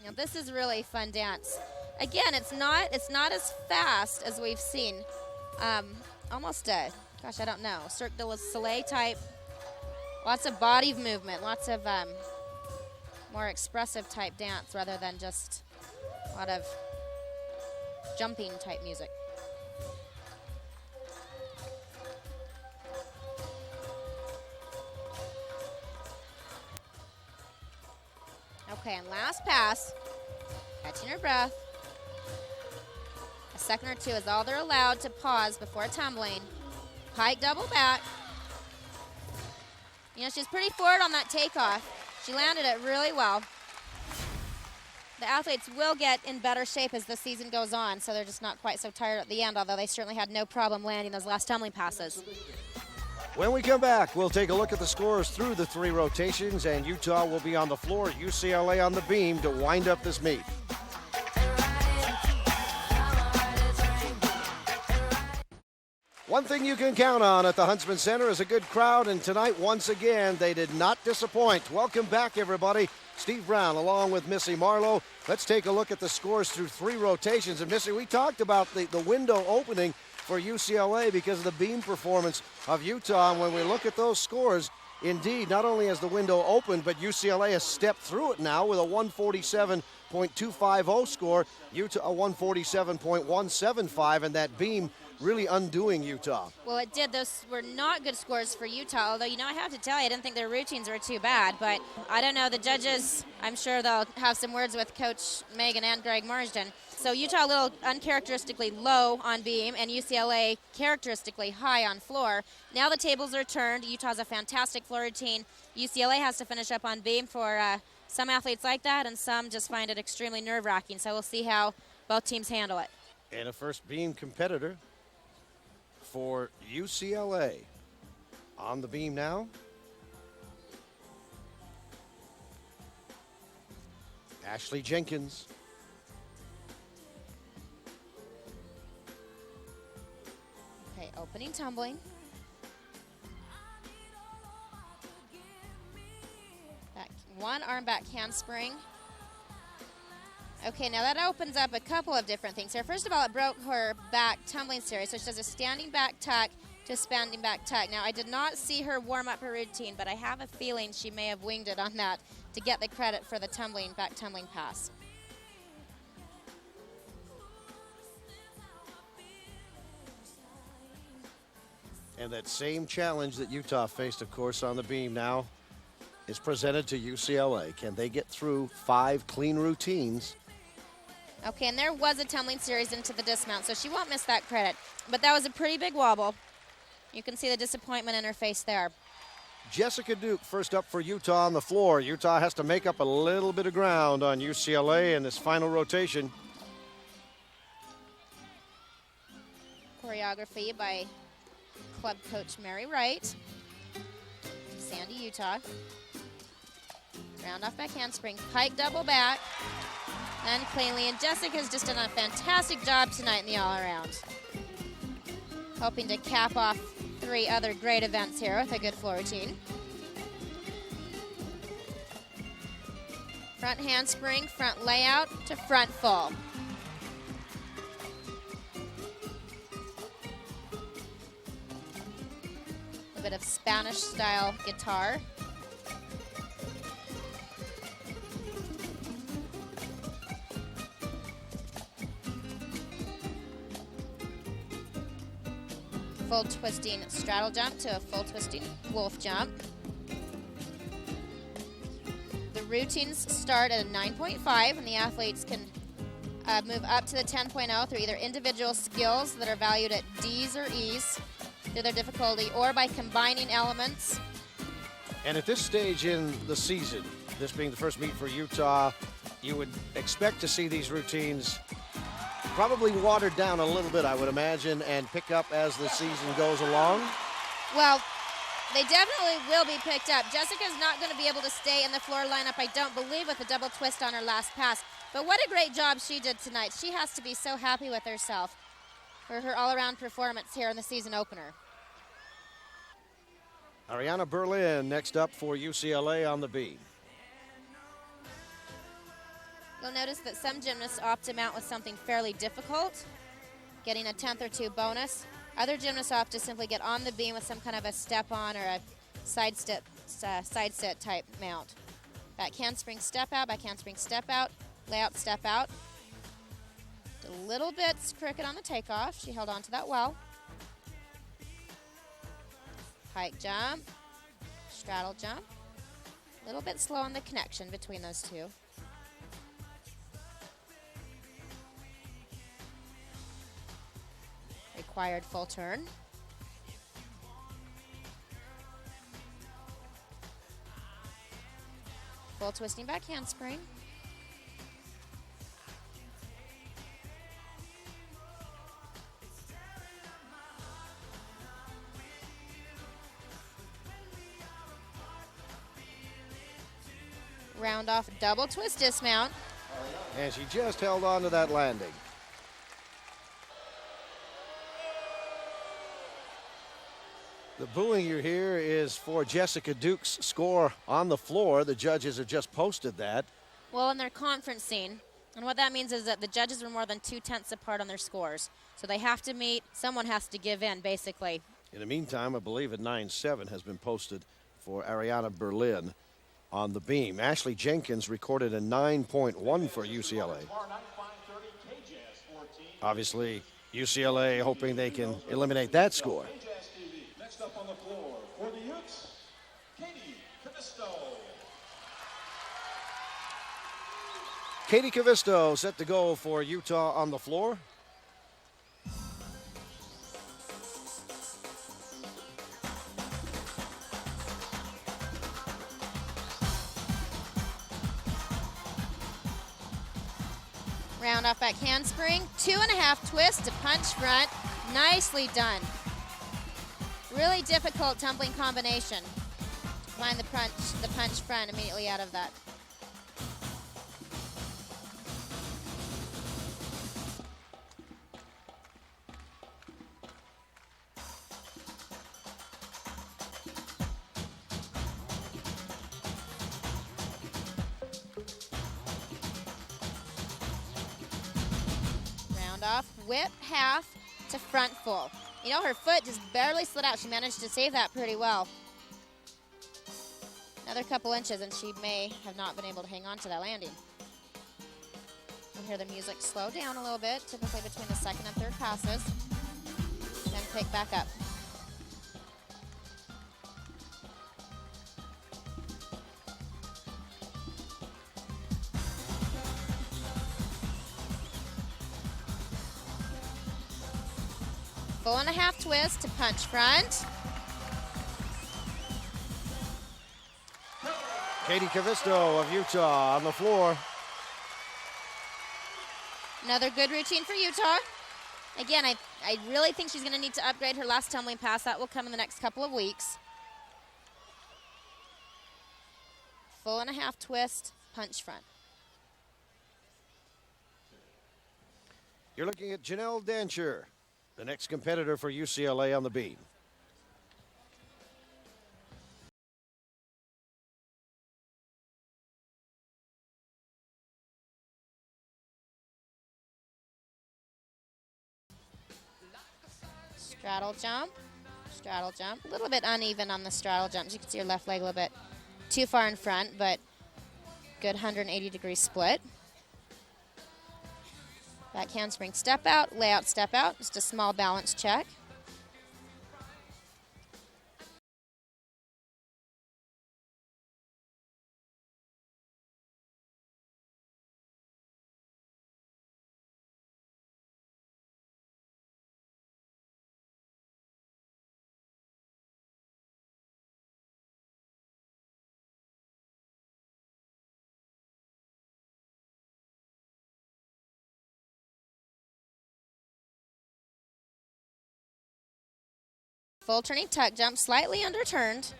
Now this is really a fun dance. Again, it's not as fast as we've seen. Almost a, gosh, I don't know, Cirque du Soleil type. Lots of body movement, lots of more expressive type dance rather than just a lot of jumping type music. Okay, and last pass, catching her breath. A second or two is all they're allowed to pause before tumbling. Pike double back. You know, she's pretty forward on that takeoff. She landed it really well. The athletes will get in better shape as the season goes on, so they're just not quite so tired at the end, although they certainly had no problem landing those last tumbling passes. When we come back, we'll take a look at the scores through the 3 rotations, and Utah will be on the floor, UCLA on the beam to wind up this meet. One thing you can count on at the Huntsman Center is a good crowd, and tonight, once again, they did not disappoint. Welcome back, everybody. Steve Brown along with Missy Marlowe. Let's take a look at the scores through 3 rotations. And Missy, we talked about the window opening for UCLA because of the beam performance of Utah. And when we look at those scores, indeed, not only has the window opened, but UCLA has stepped through it now with a 148.250 score, Utah a 147.175, and that beam really undoing Utah. Well, it did. Those were not good scores for Utah, although, I have to tell you, I didn't think their routines were too bad. But I don't know. The judges, I'm sure they'll have some words with Coach Megan and Greg Marsden. So Utah a little uncharacteristically low on beam, and UCLA characteristically high on floor. Now the tables are turned. Utah's a fantastic floor routine. UCLA has to finish up on beam for some athletes like that, and some just find it extremely nerve-wracking. So we'll see how both teams handle it. And a first beam competitor for UCLA. On the beam now. Ashley Jenkins. Okay, opening tumbling. Back, one arm back handspring. Okay, now that opens up a couple of different things here. First of all, it broke her back tumbling series, so she does a standing back tuck to standing back tuck. Now, I did not see her warm up her routine, but I have a feeling she may have winged it on that to get the credit for the back tumbling pass. And that same challenge that Utah faced, of course, on the beam now is presented to UCLA. Can they get through 5 clean routines? Okay, and there was a tumbling series into the dismount, so she won't miss that credit. But that was a pretty big wobble. You can see the disappointment in her face there. Jessica Duke first up for Utah on the floor. Utah has to make up a little bit of ground on UCLA in this final rotation. Choreography by club coach Mary Wright. Sandy, Utah. Round off back handspring, pike double back, and cleanly. And Jessica's just done a fantastic job tonight in the all-around. Hoping to cap off 3 other great events here with a good floor routine. Front handspring, front layout to front full. A bit of Spanish-style guitar. Full twisting straddle jump to a full twisting wolf jump. The routines start at a 9.5, and the athletes can move up to the 10.0 through either individual skills that are valued at D's or E's through their difficulty, or by combining elements. And at this stage in the season, this being the first meet for Utah, you would expect to see these routines probably watered down a little bit, I would imagine, and pick up as the season goes along. Well, they definitely will be picked up. Jessica's not going to be able to stay in the floor lineup, I don't believe, with a double twist on her last pass. But what a great job she did tonight. She has to be so happy with herself for her all-around performance here in the season opener. Ariana Berlin next up for UCLA on the beam. You'll notice that some gymnasts opt to mount with something fairly difficult, getting a 10th or 2 bonus. Other gymnasts opt to simply get on the beam with some kind of a step-on or a side sit type mount. Back handspring step out, layout step out. A little bit crooked on the takeoff. She held on to that well. Pike jump, straddle jump. A little bit slow on the connection between those two. Required full turn. Full twisting back handspring. Round off double twist dismount. And she just held on to that landing. The booing you hear is for Jessica Duke's score on the floor. The judges have just posted that. Well, and they're conferencing. And what that means is that the judges were more than 2/10 apart on their scores. So they have to meet. Someone has to give in, basically. In the meantime, I believe a 9.7 has been posted for Ariana Berlin. on the beam. Ashley Jenkins recorded a 9.1 for UCLA. Obviously, UCLA hoping they can eliminate that score. Next up on the floor for the Utes, Katie Cavisto. Katie Cavisto set to go for Utah on the floor. Round off back handspring, 2.5 twist to punch front. Nicely done. Really difficult tumbling combination. Find the punch front immediately out of that. Off, whip half to front full. You know, her foot just barely slid out. She managed to save that pretty well. Another couple inches and she may have not been able to hang on to that landing. You'll hear the music slow down a little bit, typically between the second and third passes, then pick back up. Full and a half twist to punch front. Katie Cavisto of Utah on the floor. Another good routine for Utah. Again, I really think she's going to need to upgrade her last tumbling pass. That will come in the next couple of weeks. Full and a half twist, punch front. You're looking at Janelle Dancher, the next competitor for UCLA on the beam. Straddle jump, straddle jump. A little bit uneven on the straddle jump. You can see your left leg a little bit too far in front, but good 180-degree split. Back handspring step out, layout step out. Just a small balance check. Full turning tuck jump, slightly underturned.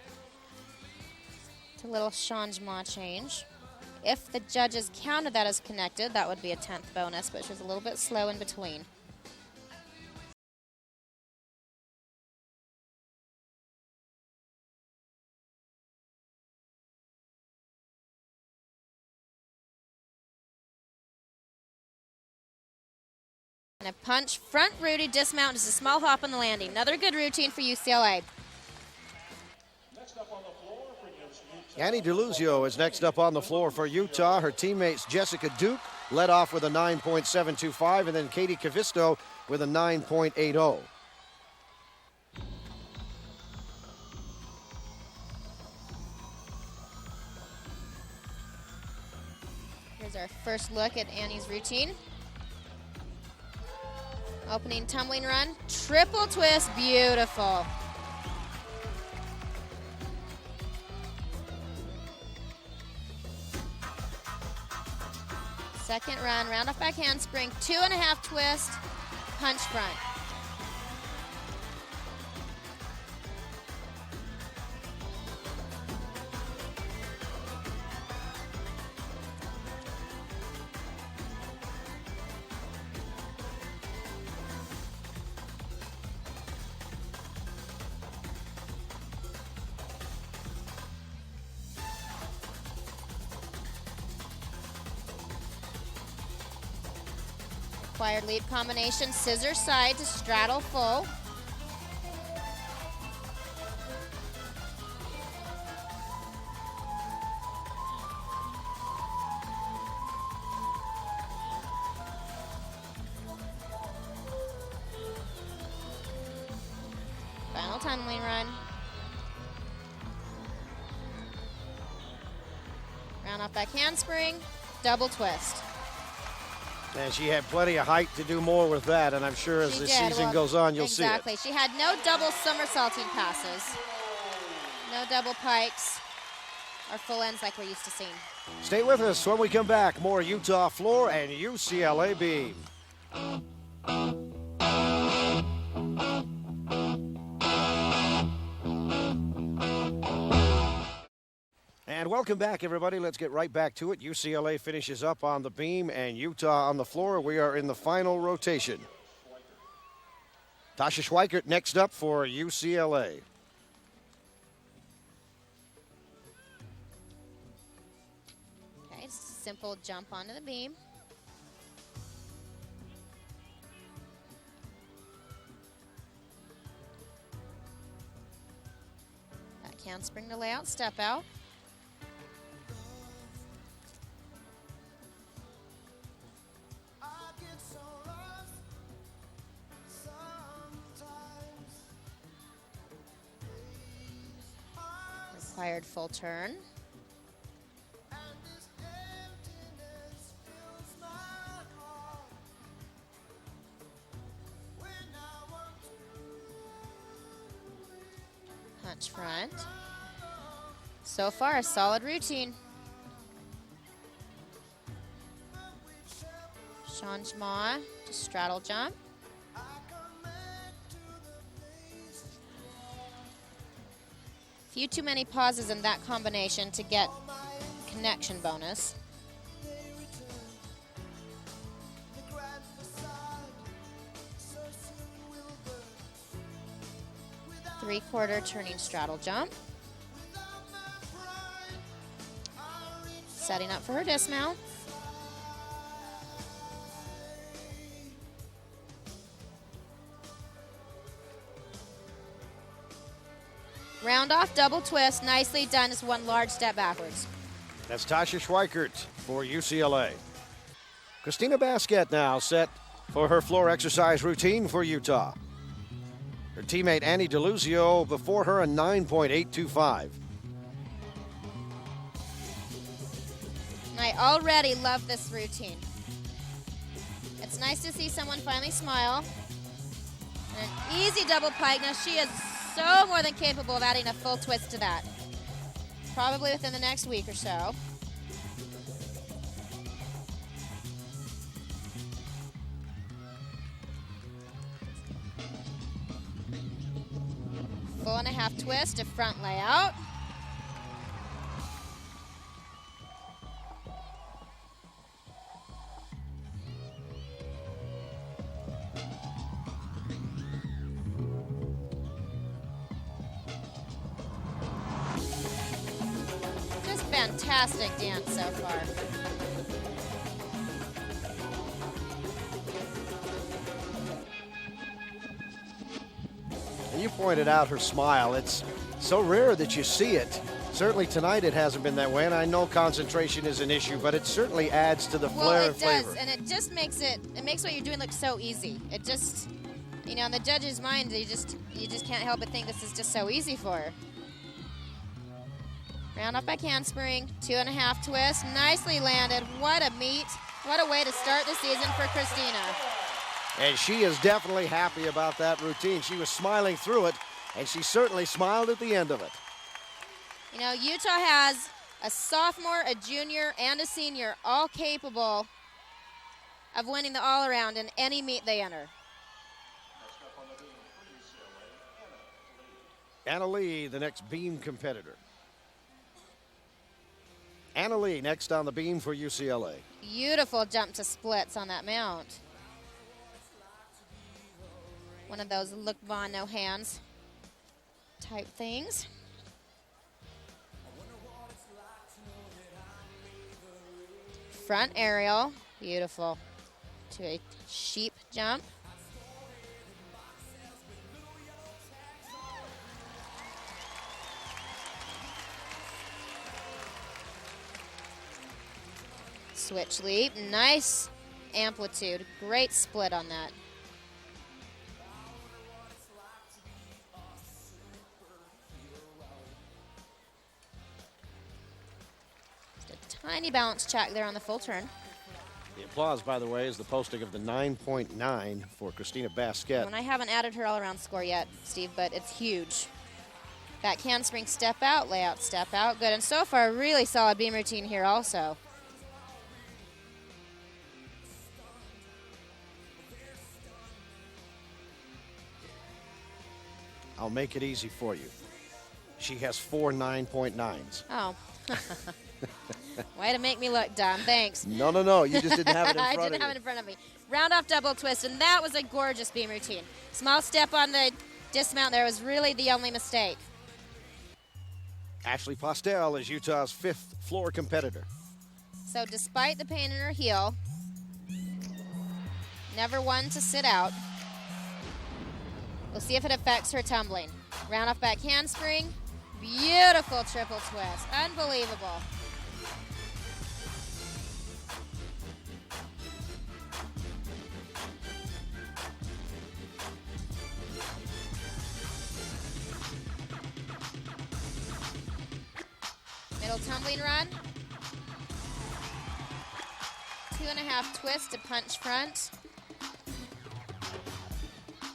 It's a little changement change. If the judges counted that as connected, that would be a 10th bonus, but she was a little bit slow in between. And a punch front Rudy dismount, just a small hop on the landing. Another good routine for UCLA. Annie DeLuzio is next up on the floor for Utah. Her teammates Jessica Duke led off with a 9.725, and then Katie Cavisto with a 9.80. Here's our first look at Annie's routine. Opening tumbling run, triple twist, beautiful. Second run, round off back handspring, 2.5 twist, punch front. Acquired leap combination, scissor side to straddle full. Little tunneling run. Round off back handspring, double twist. And she had plenty of height to do more with that, and I'm sure as She the did. season Well, goes on, you'll see it. Exactly. She had no double somersaulting passes. No double pikes or full ends like we're used to seeing. Stay with us when we come back. More Utah floor and UCLA beam. And welcome back, everybody. Let's get right back to it. UCLA finishes up on the beam and Utah on the floor. We are in the final rotation. Tasha Schweikert next up for UCLA. Okay, simple jump onto the beam. Back handspring to layout, step out. Required full turn. Punch front. So far, a solid routine. Changement to straddle jump. Few too many pauses in that combination to get connection bonus. Three-quarter turning straddle jump. Setting up for her dismount. Round off, double twist, nicely done. Just one large step backwards. That's Tasha Schweikert for UCLA. Christina Basquette now set for her floor exercise routine for Utah. Her teammate Annie DeLuzio before her a 9.825. I already love this routine. It's nice to see someone finally smile. And an easy double pike. Now she is so more than capable of adding a full twist to that. Probably within the next week or so. Full and a half twist to front layout. Just fantastic dance so far. And you pointed out her smile. It's so rare that you see it. Certainly tonight it hasn't been that way, and I know concentration is an issue, but it certainly adds to the flair and flavor. Well, it does, and it just makes what you're doing look so easy. It just, in the judge's mind, you just can't help but think this is just so easy for her. Round off back handspring, 2.5 twist, nicely landed. What a meet. What a way to start the season for Christina. And she is definitely happy about that routine. She was smiling through it, and she certainly smiled at the end of it. Utah has a sophomore, a junior, and a senior, all capable of winning the all-around in any meet they enter. Anna Lee, the next beam competitor. Anna Lee next on the beam for UCLA. Beautiful jump to splits on that mount. One of those look Vaughn, no hands type things. Front aerial, beautiful. To a sheep jump. Switch leap, nice amplitude, great split on that. tiny balance check there on the full turn. The applause, by the way, is the posting of the 9.9 for Christina Basquet. And I haven't added her all-around score yet, Steve, but it's huge. Back handspring, step out, layout, step out. Good, and so far, really solid beam routine here also. I'll make it easy for you. She has 4 9.9s. Oh. Way to make me look dumb. Thanks. No. You just didn't have it in front of you. I didn't have it in front of me. Round off double twist, and that was a gorgeous beam routine. Small step on the dismount there was really the only mistake. Ashley Postel is Utah's 5th floor competitor. So despite the pain in her heel, never one to sit out. We'll see if it affects her tumbling. Round off back handspring. Beautiful triple twist. Unbelievable. Middle tumbling run. 2.5 twist to punch front.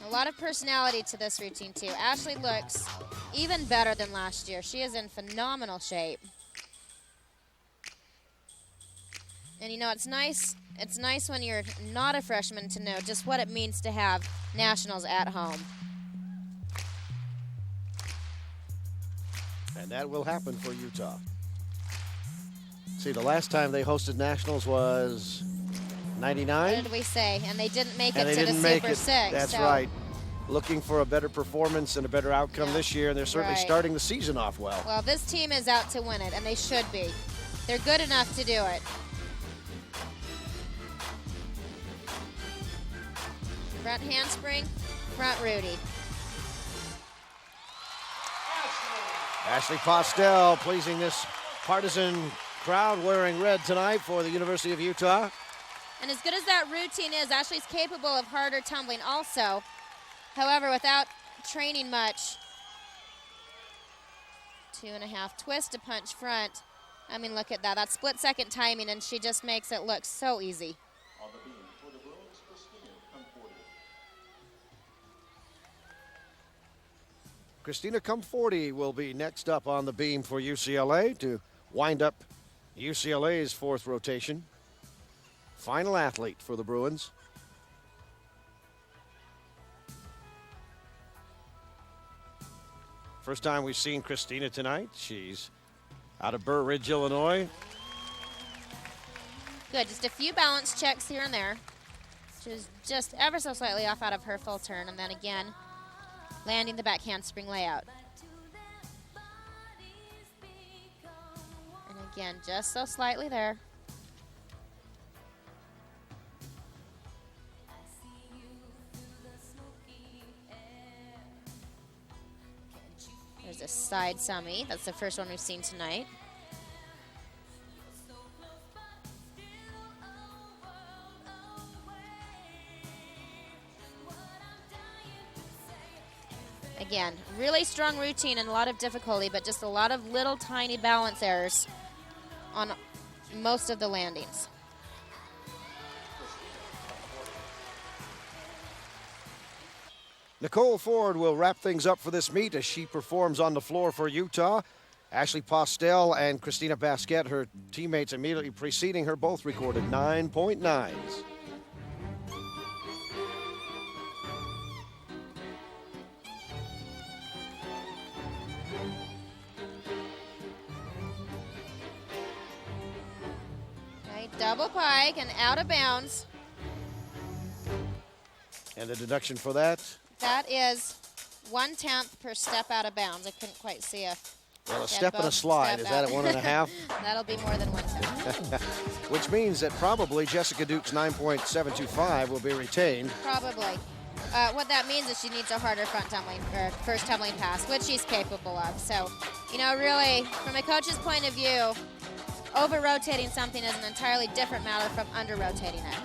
A lot of personality to this routine too. Ashley looks even better than last year. She is in phenomenal shape. And you know, it's nice when you're not a freshman to know just what it means to have nationals at home. And that will happen for Utah. See, the last time they hosted nationals was 99. What did we say? And they didn't make and it they to didn't the make Super it. Six. That's so. right. Looking for a better performance and a better outcome this year, and they're certainly Right. starting the season off well. Well, this team is out to win it, and they should be. They're good enough to do it. Front handspring, front Rudy. Ashley Postel pleasing this partisan crowd wearing red tonight for the University of Utah. And as good as that routine is, Ashley's capable of harder tumbling also. However, without training much. 2.5 twist to punch front. I mean, look at that. That split-second timing, and she just makes it look so easy. On the beam for the Bruins, Christina Comforti. Christina Comforti will be next up on the beam for UCLA to wind up UCLA's 4th rotation. Final athlete for the Bruins. First time we've seen Christina tonight. She's out of Burr Ridge, Illinois. Good, just a few balance checks here and there. She was just ever so slightly off out of her full turn, and then again, landing the back handspring layout. And again, just so slightly there. There's a side summy. That's the first one we've seen tonight. Again, really strong routine and a lot of difficulty, but just a lot of little tiny balance errors on most of the landings. Nicole Ford will wrap things up for this meet as she performs on the floor for Utah. Ashley Postel and Christina Basquet, her teammates immediately preceding her, both recorded 9.9s. Okay, double pike and out of bounds. And the deduction for that? That is 1/10 per step out of bounds. I couldn't quite see a. Well, a step and a slide. Is that at 1.5? That'll be more than 1/10. Which means that probably Jessica Duke's 9.725 will be retained. Probably. What that means is she needs a harder front tumbling or first tumbling pass, which she's capable of. So, you know, really, from a coach's point of view, over-rotating something is an entirely different matter from under-rotating it.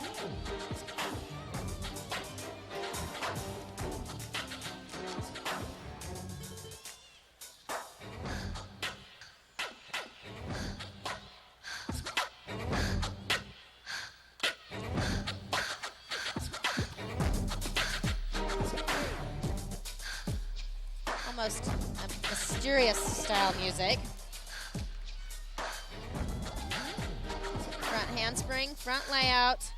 almost a mysterious style music. Front handspring, front layout.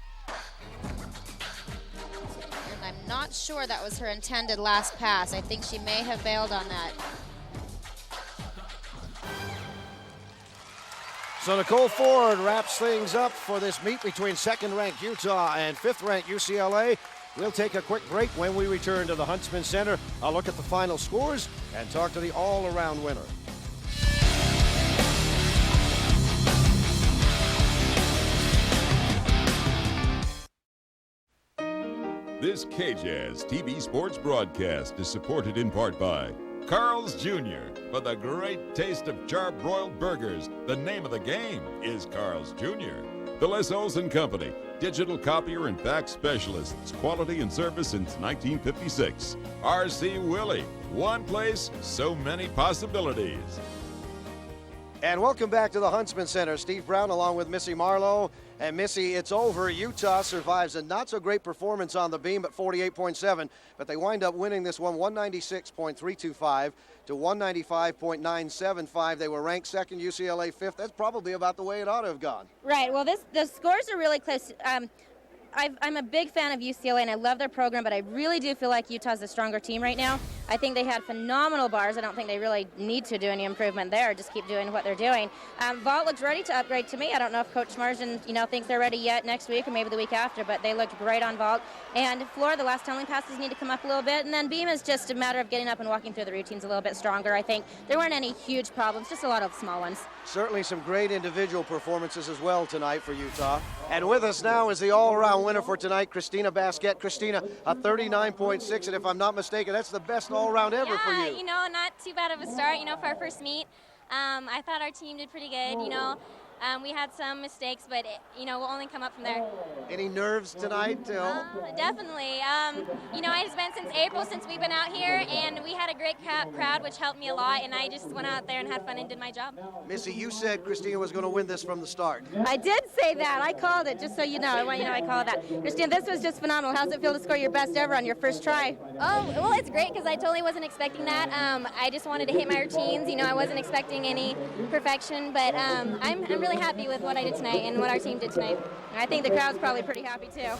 And I'm not sure that was her intended last pass. I think she may have bailed on that. So Nicole Ford wraps things up for this meet between second-ranked Utah and fifth-ranked UCLA. We'll take a quick break. When we return to the Huntsman Center, I'll look at the final scores and talk to the all-around winner. This KJazz TV sports broadcast is supported in part by Carl's Jr. For the great taste of charbroiled burgers, the name of the game is Carl's Jr. The Les Olson Company, digital copier and fax specialists, quality and service since 1956. R.C. Willey, one place, so many possibilities. And welcome back to the Huntsman Center. Steve Brown along with Missy Marlowe. And Missy, it's over. Utah survives a not-so-great performance on the beam at 48.7, but they wind up winning this one 196.325 to 195.975. They were ranked second, UCLA fifth. That's probably about the way it ought to have gone. Right. Well, the scores are really close. I'm a big fan of UCLA, and I love their program, but I really do feel like Utah's a stronger team right now. I think they had phenomenal bars. I don't think they really need to do any improvement there. Just keep doing what they're doing. Vault looks ready to upgrade to me. I don't know if Coach Margin, thinks they're ready yet next week or maybe the week after, but they looked great on vault. And floor, the last tumbling passes need to come up a little bit, and then beam is just a matter of getting up and walking through the routines a little bit stronger. I think there weren't any huge problems, just a lot of small ones. Certainly some great individual performances as well tonight for Utah. And with us now is the all-around winner for tonight, Christina Basquette. Christina, a 39.6, and if I'm not mistaken, that's the best all-around ever for you. Not too bad of a start, for our first meet. I thought our team did pretty good, we had some mistakes, but, we'll only come up from there. Any nerves tonight? Definitely. It's been since April since we've been out here, and we had a great crowd, which helped me a lot, and I just went out there and had fun and did my job. Missy, you said Christina was going to win this from the start. I did say that. I called it, just so you know. I want you to know I called that. Christina, this was just phenomenal. How's it feel to score your best ever on your first try? Oh, well, it's great because I totally wasn't expecting that. I just wanted to hit my routines. I wasn't expecting any perfection, but I'm really happy with what I did tonight and what our team did tonight. I think the crowd's probably pretty happy, too.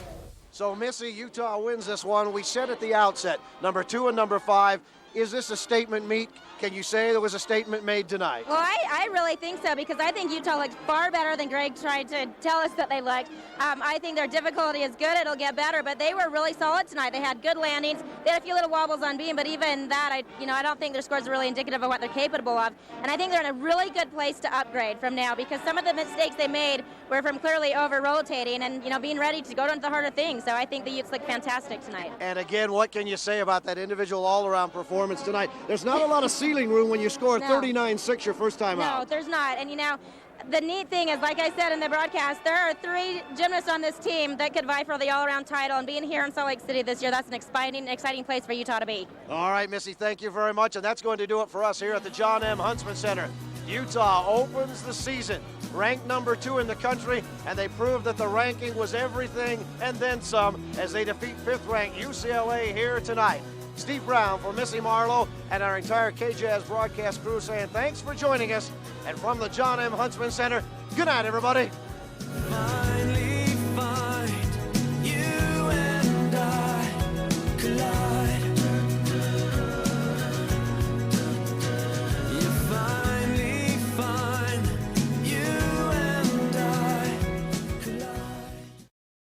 So, Missy, Utah wins this one. We said at the outset, number 2 and number 5, is this a statement meet? Can you say there was a statement made tonight? Well, I really think so, because I think Utah looked far better than Greg tried to tell us that they looked. I think their difficulty is good. It'll get better, but they were really solid tonight. They had good landings. They had a few little wobbles on beam, but even that, I don't think their scores are really indicative of what they're capable of. And I think they're in a really good place to upgrade from now, because some of the mistakes they made were from clearly over-rotating and, being ready to go into the harder things. So I think the Utes look fantastic tonight. And again, what can you say about that individual all-around performance tonight? There's not a lot of ceiling room when you score 39.6 your first time out. No, there's not. And the neat thing is, like I said in the broadcast, there are 3 gymnasts on this team that could vie for the all-around title, and being here in Salt Lake City this year, that's an exciting place for Utah to be. All right, Missy, thank you very much, and that's going to do it for us here at the John M. Huntsman Center. Utah opens the season ranked number 2 in the country, and they proved that the ranking was everything and then some as they defeat 5th-ranked UCLA here tonight. Steve Brown for Missy Marlowe and our entire KJazz broadcast crew saying thanks for joining us. And from the John M. Huntsman Center, good night, everybody.